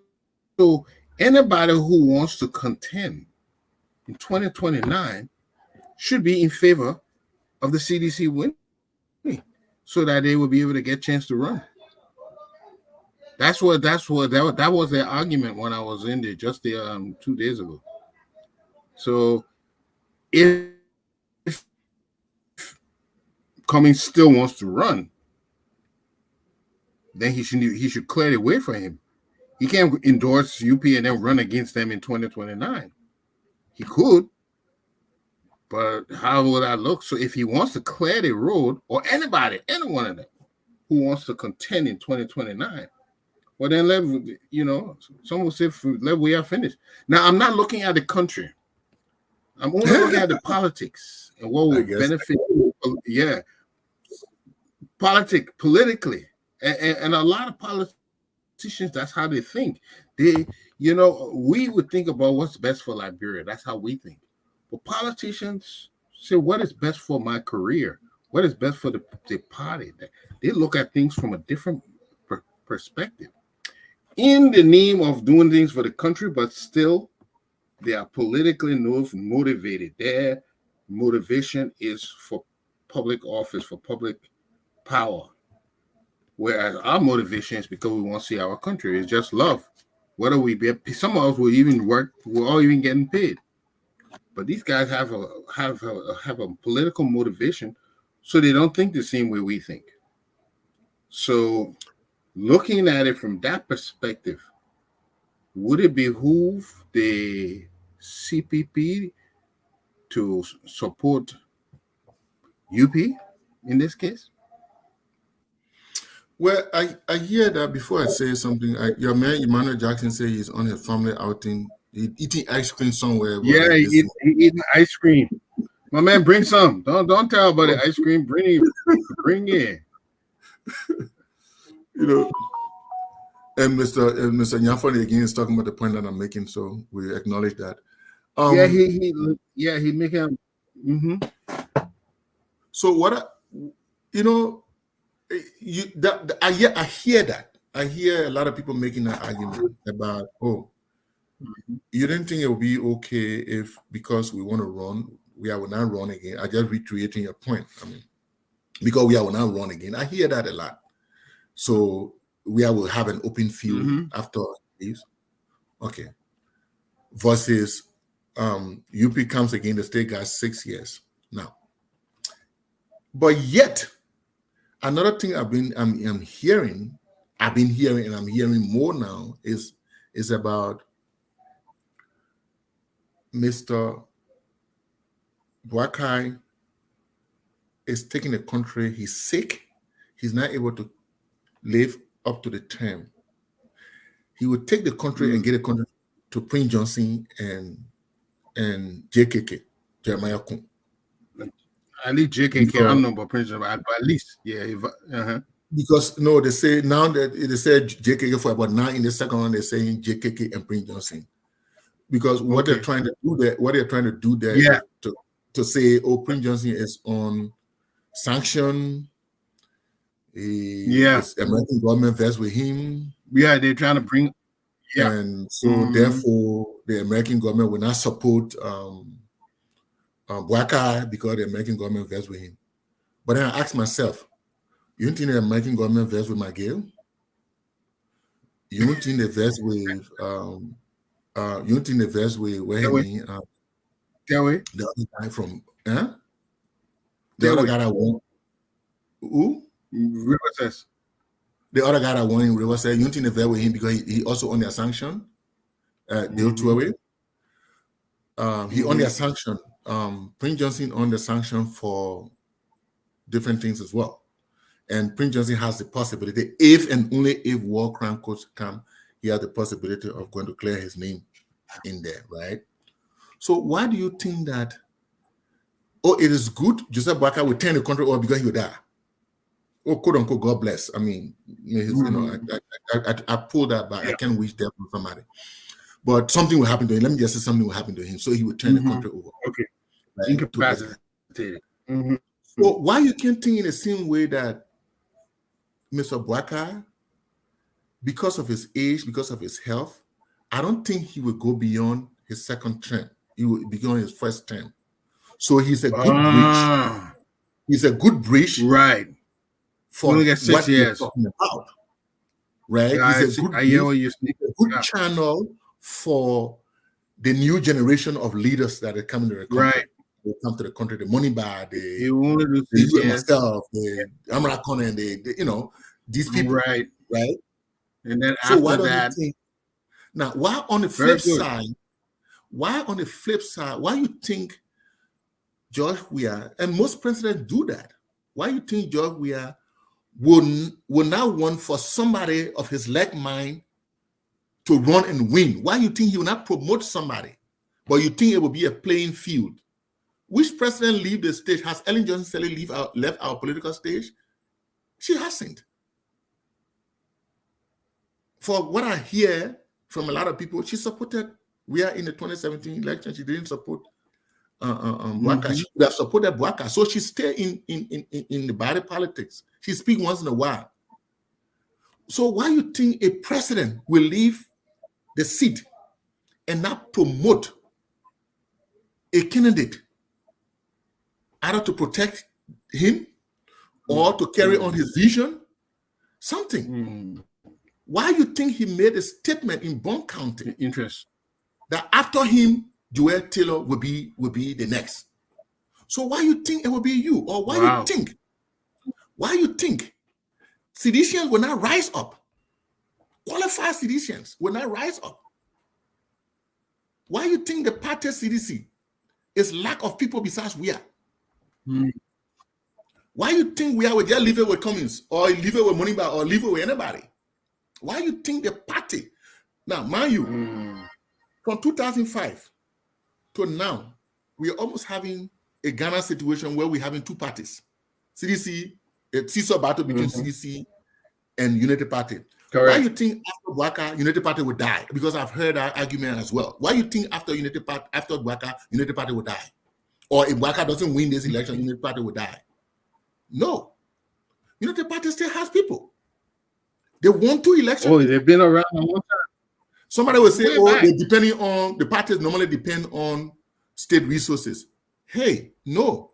[SPEAKER 1] anybody who wants to contend in 2029 should be in favor of the CDC winning so that they will be able to get a chance to run. That was their argument when I was in there just 2 days ago. So if Cummings still wants to run, then he should clear the way for him. He can't endorse UP and then run against them in 2029. He could, but how will that look? So if he wants to clear the road, or anybody, any one of them who wants to contend in 2029, well then let some will say let we are finished. Now I'm not looking at the country. I'm only looking at the politics and what
[SPEAKER 2] I
[SPEAKER 1] will
[SPEAKER 2] guess.
[SPEAKER 1] benefit. Yeah, politically, and a lot of politicians. That's how they think. We would think about what's best for Liberia. That's how we think. But politicians say, what is best for my career? What is best for the party? They look at things from a different perspective in the name of doing things for the country, but still they are politically motivated. Their motivation is for public office, for public power. Whereas our motivation is because we want to see our country. It's just love. Whether we be, some of us will even work, we're all even getting paid. But these guys have a political motivation, so they don't think the same way we think. So, looking at it from that perspective, would it behoove the CPP to support UP in this case?
[SPEAKER 2] Well, I hear that before I say something. Your man Emmanuel Jackson say he's on a family outing, eating ice cream somewhere while
[SPEAKER 1] Yeah,
[SPEAKER 2] he's listening.
[SPEAKER 1] he eating ice cream. My man, bring some. Don't tell about the ice cream. Bring it.
[SPEAKER 2] You know, and Mr. Nyafoni again is talking about the point that I'm making, so we acknowledge that.
[SPEAKER 1] Yeah,
[SPEAKER 2] Um,
[SPEAKER 1] he make him. Mm-hmm.
[SPEAKER 2] so what you know, I hear that. I hear a lot of people making that argument about, oh, you didn't think it would be okay if because we want to run, we will not run again. I just reiterating your point. I mean, because we will not run again. I hear that a lot. So we will have an open field
[SPEAKER 1] Mm-hmm.
[SPEAKER 2] after this. Okay. Versus UP comes again, the state got 6 years now. But yet, another thing I'm hearing, and I'm hearing more now is about Mr. Boakai is taking the country. He's sick. He's not able to live up to the term. He would take the country and get a country to Prince Johnson and JKK, Jeremiah Kun.
[SPEAKER 1] At least JKK, I don't know about Prince, but at least, yeah.
[SPEAKER 2] Because no, they say now that they said JKK for about now in the second one they're saying JKK and Prince Johnson. Because what they're trying to do there
[SPEAKER 1] Yeah.
[SPEAKER 2] is to say, oh, Prince Johnson is on sanction. It's American government vests with him.
[SPEAKER 1] Yeah, they're trying to bring. Yeah.
[SPEAKER 2] And so therefore the American government will not support Boakai because the American government vests with him. But then I asked myself, you don't think the American government vests with McGill? You don't think they vest with you don't think they vest with the other guy from the other guy that won who?
[SPEAKER 1] Riverside.
[SPEAKER 2] The other guy that won in Riverside, you don't think they vest with him because he also on their sanction? Dale Tuaway. He on their sanction. Prince Johnson on the sanction for different things as well. And Prince Johnson has the possibility, if and only if war crime courts come, he has the possibility of going to clear his name in there, right? So why do you think that, it is good Joseph Boakai will turn the country over because he will die? Oh, quote unquote, God bless. I mean, I pulled that back. I can't wish death on somebody. But something will happen to him. Let me just say something will happen to him. So he will turn the country over.
[SPEAKER 1] Okay.
[SPEAKER 2] Right?
[SPEAKER 1] Incapacitated.
[SPEAKER 2] So why you can't think in the same way that Mr. Boakai, because of his age, because of his health, I don't think he will go beyond his second term. He will be beyond his first term. So he's a good bridge. He's a good bridge,
[SPEAKER 1] right?
[SPEAKER 2] For
[SPEAKER 1] what 6 years.
[SPEAKER 2] You're talking about, right? He's a good channel for the new generation of leaders that are coming to the country.
[SPEAKER 1] Right.
[SPEAKER 2] They come to the country, the money bar,
[SPEAKER 1] myself,
[SPEAKER 2] the Amrakon, and these people,
[SPEAKER 1] right?
[SPEAKER 2] Right?
[SPEAKER 1] And then
[SPEAKER 2] so
[SPEAKER 1] after that,
[SPEAKER 2] Now, why on the
[SPEAKER 1] Very
[SPEAKER 2] flip
[SPEAKER 1] good.
[SPEAKER 2] side, why you think George Weah, and most presidents do that, why you think George Weah will now want for somebody of his like mind to run and win? Why you think he will not promote somebody, but you think it will be a playing field? Which president leave the stage? Has Ellen Johnson Sirleaf left our political stage? She hasn't. For what I hear from a lot of people, she supported Weah in the 2017 election. She didn't support Bwaka. She would have supported Bwaka. So she stayed in the body politics. She speaks once in a while. So why you think a president will leave the seat and not promote a candidate either to protect him or to carry on his vision? Something. Why you think he made a statement in Bond County that after him, Joel Taylor will be the next? So why you think it will be you? Or why you think seditians will not rise up? Qualified seditians will not rise up. Why you think the party CDC is lack of people besides we are? Why you think we are with just leave it with Cummings or leave it with Moneyba or leave it with anybody? Why you think the party? Now, mind you, from 2005 to now, we are almost having a Ghana situation where we're having two parties. CDC, a seesaw battle between CDC and Unity Party. Correct. Why you think after Bwaka, Unity Party would die? Because I've heard that argument as well. Why you think after Bwaka, Unity Party would die? Or if Bwaka doesn't win this election, Unity Party would die? No. Unity Party still has people. They won 2 elections.
[SPEAKER 1] Oh, they've been around a long time.
[SPEAKER 2] Somebody will say, they're depending on, the parties normally depend on state resources. Hey, no.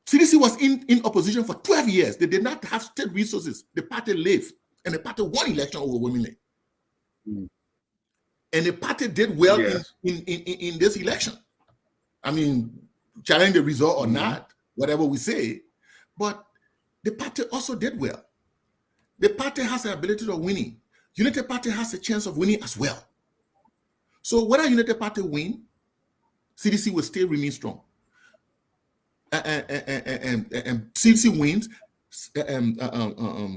[SPEAKER 2] CDC was in opposition for 12 years. They did not have state resources. The party lived, and the party won election overwhelmingly. And the party did well in this election. I mean, challenge the result or not, whatever we say, but the party also did well. The party has the ability of winning. Unity Party has a chance of winning as well. So whether Unity Party win, CDC will still remain strong. And CDC wins,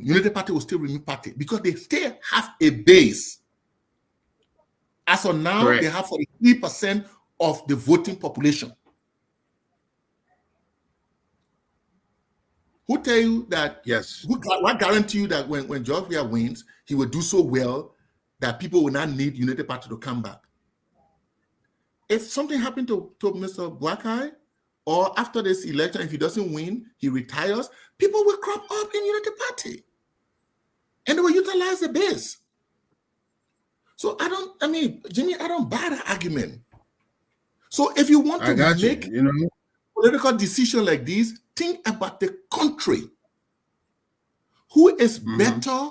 [SPEAKER 2] Unity Party will still remain party because they still have a base. As of now, Correct. They have 43% of the voting population. Who tell you that?
[SPEAKER 1] Yes.
[SPEAKER 2] What guarantee you that when George Weah wins, he will do so well that people will not need Unity Party to come back? If something happened to Mr. Black-Eye, or after this election, if he doesn't win, he retires, people will crop up in Unity Party. And they will utilize the base. So Jimmy, I don't buy that argument. So if you want to make political decision like this, think about the country. Who is better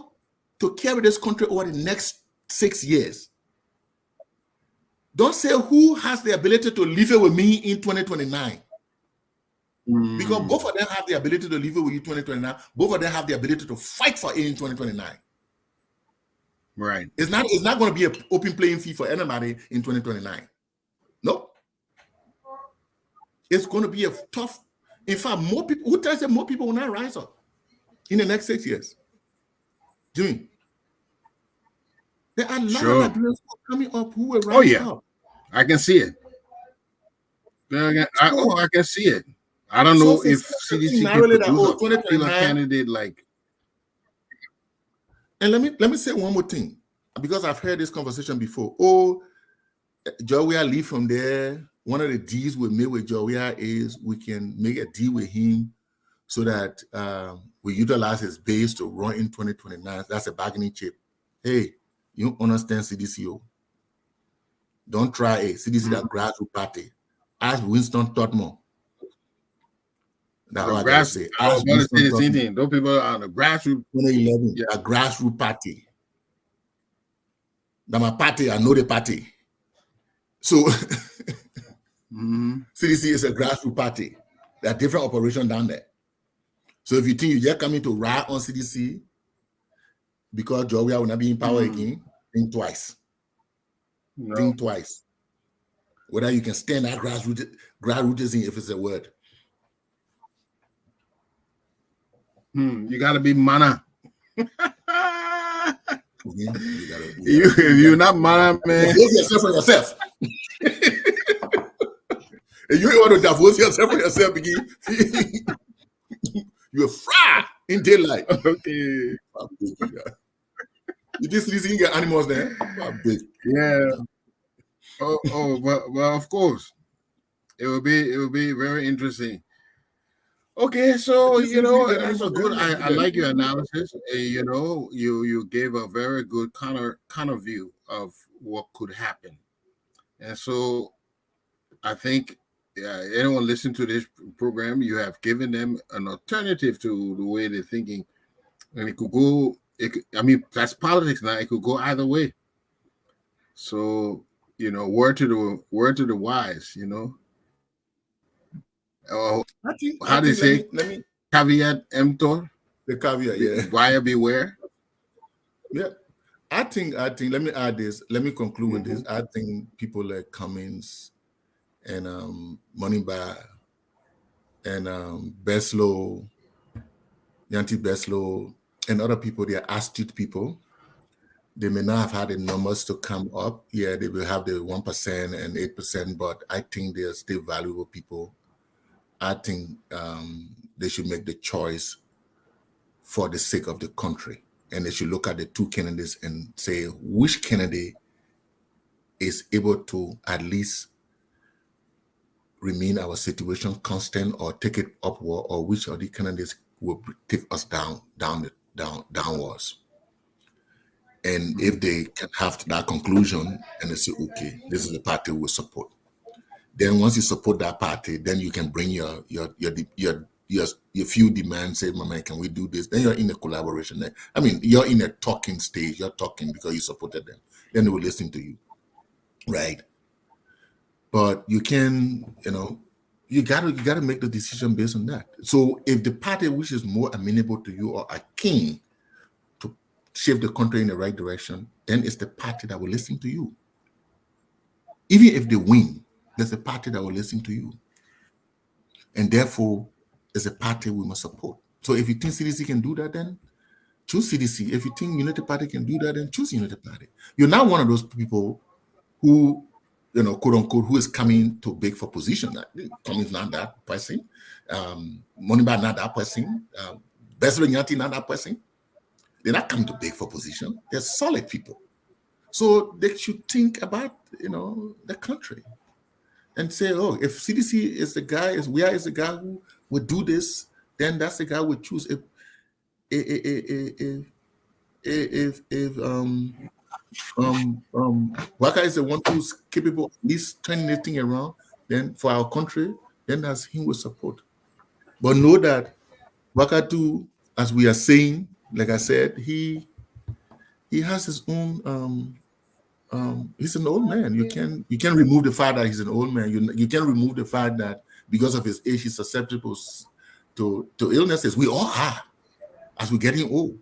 [SPEAKER 2] to carry this country over the next 6 years? Don't say who has the ability to live it with me in 2029. Because both of them have the ability to live it with you in 2029. Both of them have the ability to fight for it in 2029.
[SPEAKER 1] Right.
[SPEAKER 2] It's not going to be an open playing field for anybody in 2029. No. It's going to be a tough. In fact, more people. Who tells you more people will not rise up in the next 6 years? Jimmy, there are a lot of Liberians coming up who will rise up.
[SPEAKER 1] I can see it. I can see it. I don't know if CDC can produce a popular candidate like.
[SPEAKER 2] And let me say one more thing, because I've heard this conversation before. Oh, George Weah leave from there. One of the deals we made with George Weah is we can make a deal with him so that we utilize his base to run in 2029. That's a bargaining chip. Hey, you don't understand CDCO. Don't try it. CDC that grassroots party. Ask Winston Tottenham. That's what I gotta say.
[SPEAKER 1] I was going to say the same thing. Those people are on the grassroots.
[SPEAKER 2] 2011, a grassroots party. That's my party. I know the party. So CDC is a grassroots party. There are different operations down there. So if you think you're just coming to ride on CDC because George Weah will not be in power again, think twice.
[SPEAKER 1] No.
[SPEAKER 2] Think twice whether you can stand that grassrootism if it's a word.
[SPEAKER 1] You got to be mana.
[SPEAKER 2] You gotta,
[SPEAKER 1] If you're not mana, man.
[SPEAKER 2] divorce yourself from yourself. And you ain't want to divorce yourself from yourself, begin. You're fried in daylight.
[SPEAKER 1] Okay.
[SPEAKER 2] You just see get animals there.
[SPEAKER 1] Yeah. Well, of course, it will be very interesting. Okay, so
[SPEAKER 2] This is you get
[SPEAKER 1] that's a
[SPEAKER 2] animals there.
[SPEAKER 1] good.
[SPEAKER 2] You
[SPEAKER 1] I
[SPEAKER 2] see them.
[SPEAKER 1] like your analysis. You gave a very good counter view of what could happen, and so I think anyone listen to this program, you have given them an alternative to the way they're thinking, and it could go. I mean, that's politics now. It could go either way. So word to the wise. How do you
[SPEAKER 2] I think
[SPEAKER 1] say
[SPEAKER 2] let me
[SPEAKER 1] caveat emptor?
[SPEAKER 2] the caveat, yeah.
[SPEAKER 1] Buyer beware.
[SPEAKER 2] Yeah. I think let me add this. Let me conclude with
[SPEAKER 1] Mm-hmm.
[SPEAKER 2] this. I think people like Cummins and Moneybar and Beslow, Yanti Beslow, and other people, they are astute people. They may not have had the numbers to come up. Yeah, they will have the 1% and 8%, but I think they're still valuable people. I think they should make the choice for the sake of the country. And they should look at the two candidates and say which candidate is able to at least remain our situation constant or take it upward, or which of the candidates will take us downwards. And if they can have that conclusion and they say, okay, this is the party we support. Then once you support that party, then you can bring your few demands. Say, "My man, can we do this?" Then you're in a collaboration. I mean, you're in a talking stage. You're talking because you supported them. Then they will listen to you, right? But you can, you gotta make the decision based on that. So if the party which is more amenable to you or are keen to shape the country in the right direction, then it's the party that will listen to you. Even if they win, there's a party that will listen to you. And therefore, it's a party we must support. So if you think CDC can do that, then choose CDC. If you think Unity Party can do that, then choose Unity Party. You're not one of those people who, quote unquote, who is coming to beg for position. Coming is not that person. Moneybar not that person. Beslenyati not that person. They're not coming to beg for position. They're solid people. So they should think about, the country and say, oh, if CDC is the guy, is the guy who would do this, then that's the guy we choose. If Waka is the one who's capable of at least turning the thing around, then for our country, then that's him we support. But know that Waka too, as we are saying, like I said, he has his own he's an old man. You can remove the fact that he's an old man. You can remove the fact that because of his age, he's susceptible to illnesses. We all are as we're getting old.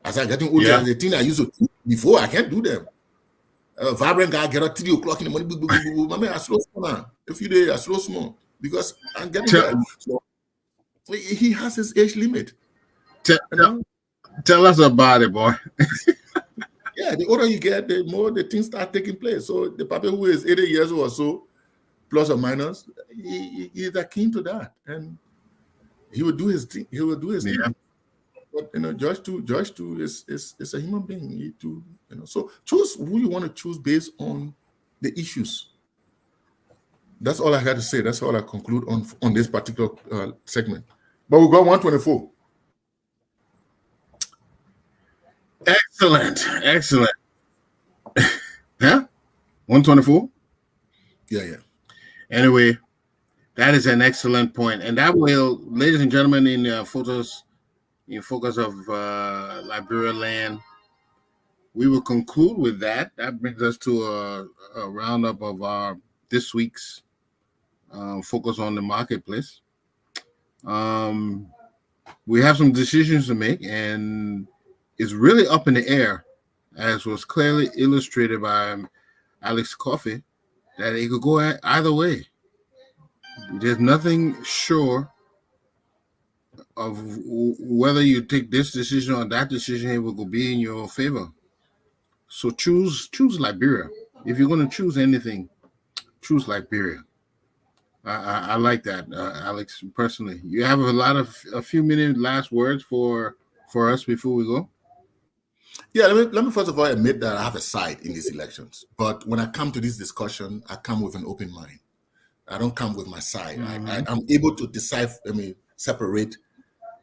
[SPEAKER 2] As I'm getting older,
[SPEAKER 1] Yeah.
[SPEAKER 2] the thing I used to do before, I can't do them. Vibrant guy get up 3 o'clock in the morning. My man, I slow small now. A few days, I slow small because I'm getting
[SPEAKER 1] Tell,
[SPEAKER 2] there. So he has his age limit.
[SPEAKER 1] tell,
[SPEAKER 2] You know,
[SPEAKER 1] tell us about it, boy.
[SPEAKER 2] yeah. The older you get, the more the things start taking place. So the papa who is 80 years old or so, plus or minus, he's akin to that, and he will do his thing. He will do his
[SPEAKER 1] Yeah.
[SPEAKER 2] thing. But Josh too is a human being. He too, So choose who you want to choose based on the issues. That's all I had to say. That's all I conclude on this particular segment. But we got 124.
[SPEAKER 1] Excellent. Excellent. Yeah. 124.
[SPEAKER 2] Yeah, yeah.
[SPEAKER 1] Anyway, that is an excellent point, and that will, ladies and gentlemen, in focus of Liberia land, we will conclude with that. That brings us to a roundup of our this week's focus on the marketplace. Um, we have some decisions to make, and it's really up in the air, as was clearly illustrated by Alex Coffey, that it could go either way. There's nothing sure of whether you take this decision or that decision, it will be in your favor. So choose Liberia. If you're going to choose anything, choose Liberia. I like that, Alex. Personally, you have a few minute last words for us before we go.
[SPEAKER 2] Yeah, let me first of all admit that I have a side in these elections. But when I come to this discussion, I come with an open mind. I don't come with my side. I'm able to decipher, separate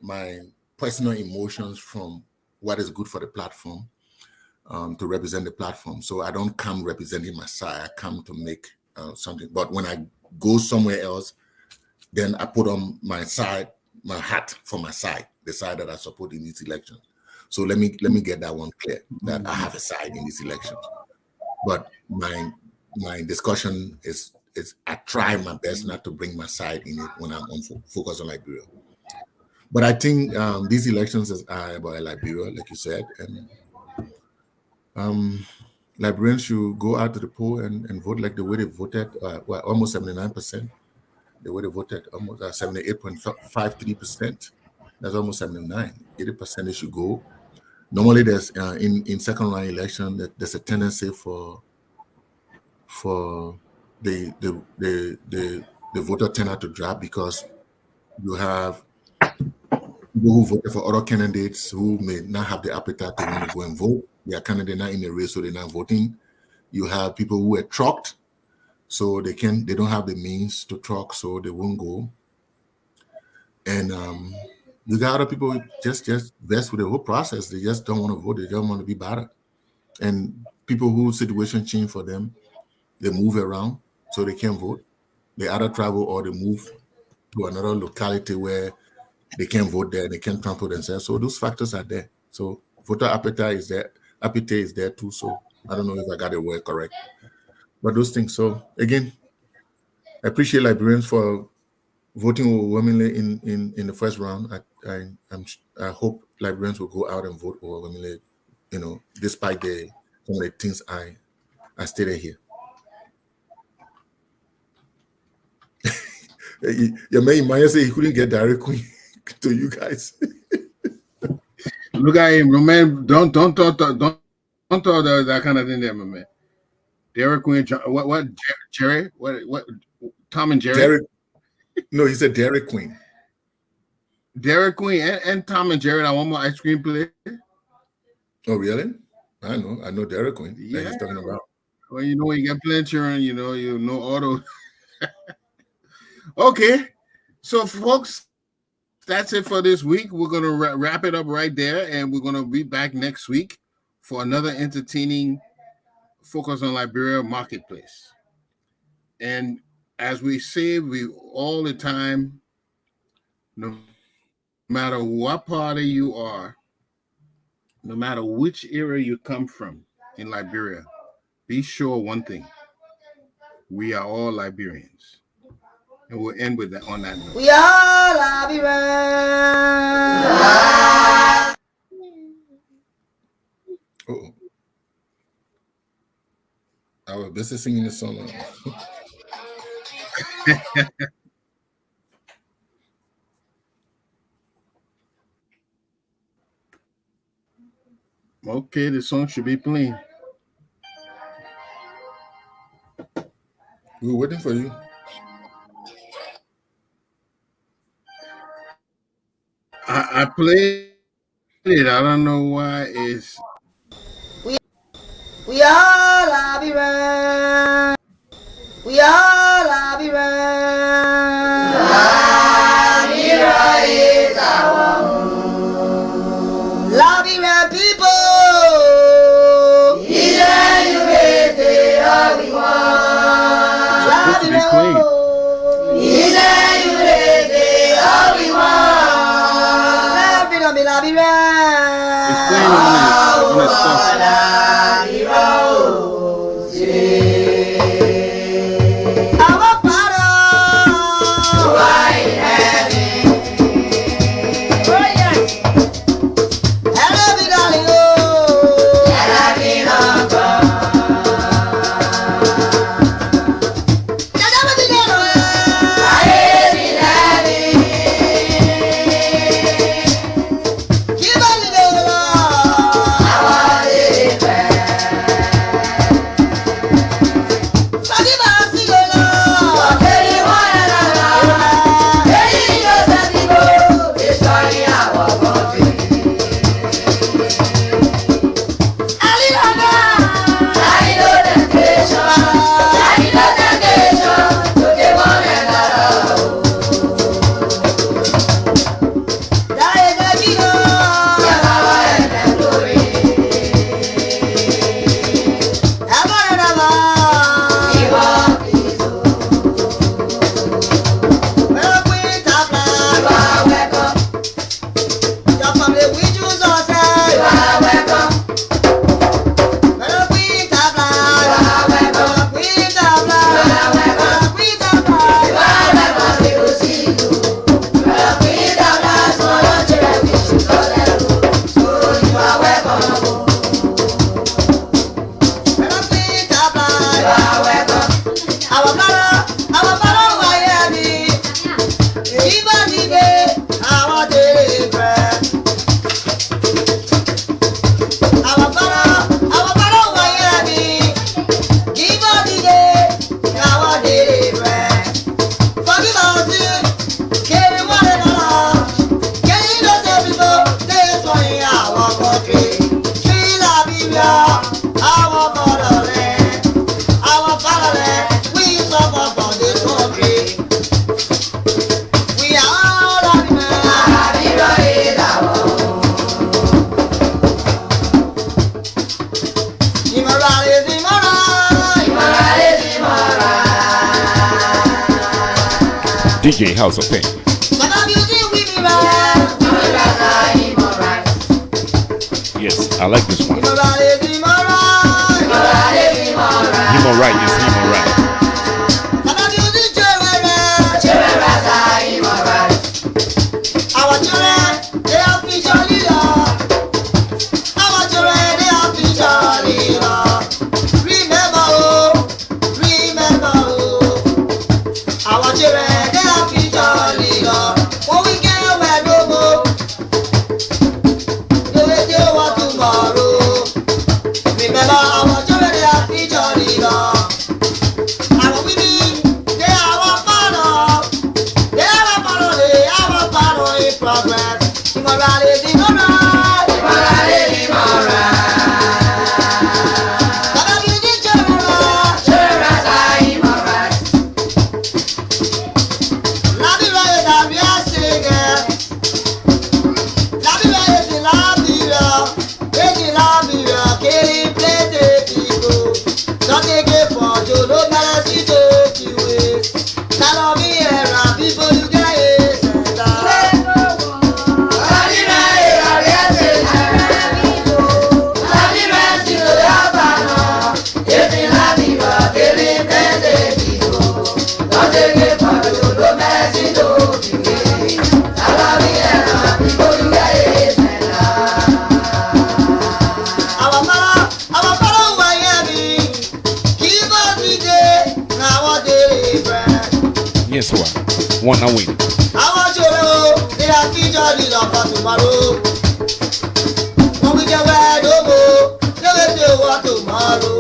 [SPEAKER 2] my personal emotions from what is good for the platform, to represent the platform. So I don't come representing my side. I come to make something. But when I go somewhere else, then I put on my side, my hat for my side, the side that I support in these elections. So let me get that one clear, that I have a side in these elections. But my discussion is I try my best not to bring my side in it when I'm on focus on Liberia. But I think these elections are about Liberia, like you said, and Liberians should go out to the poll and vote like the way they voted, almost 79%. The way they voted, almost 78.53%. That's almost 79. 80% they should go. Normally, there's in second round election that there's a tendency for the voter turnout to drop because you have people who voted for other candidates who may not have the appetite to want to go and vote. Their candidate not in the race, so they're not voting. You have people who are trucked, so they don't have the means to truck, so they won't go. And you got other people who just vest with the whole process. They just don't want to vote. They don't want to be bothered. And people whose situation change for them, they move around so they can't vote. They either travel or they move to another locality where they can't vote there. They can't transport themselves. So those factors are there. So voter appetite is there. Appetite is there too. So I don't know if I got the word correct. But those things. So again, I appreciate Liberians for voting overwhelmingly in the first round. I hope Liberians will go out and vote overwhelmingly, despite some of the things I stated here. Your man Maya said he couldn't get direct queen to you guys.
[SPEAKER 1] Look at him, my man. Don't talk that kind of thing there, my man. Derek Queen, what Jerry? What Tom and Jerry?
[SPEAKER 2] Derek, no, he said Derek Queen.
[SPEAKER 1] Derek Queen and Tom and Jerry. I want more ice cream place.
[SPEAKER 2] Oh, really? I know Derek Queen. Yeah, he's talking about.
[SPEAKER 1] Well, when you get plenty, you know auto. Okay, so folks, that's it for this week. We're gonna wrap it up right there, and we're gonna be back next week for another entertaining Focus on Liberia marketplace. And as we say, we all the time, no matter what party you are, no matter which area you come from in Liberia, be sure one thing: we are all Liberians. And we'll end with that on that note.
[SPEAKER 3] We are Liberians.
[SPEAKER 2] Oh, I was busy singing the song.
[SPEAKER 1] Okay, the song should be playing.
[SPEAKER 2] We were waiting for you.
[SPEAKER 1] I played it. I don't know why it's.
[SPEAKER 3] We are Liberians. We are Liberians. Liberia is our home. Liberian people.
[SPEAKER 1] It's playing on his stuff.
[SPEAKER 4] DJ House of Pain. Yes, I like this one. Him alright, yes, him alright.
[SPEAKER 3] Our children, they are future leaders. Our children, they are future leaders. Remember, our children, they are future leaders. When we get away, no more. The way they want tomorrow. Remember, our children, they are future leaders. Our women, they are our father. They are our father, they are our father in progress. Immorality, immorality, immorality, immorality.
[SPEAKER 4] Yes, what? One I win.
[SPEAKER 3] I want you to know they are future leaders for tomorrow. When we get where no more, they will do what tomorrow.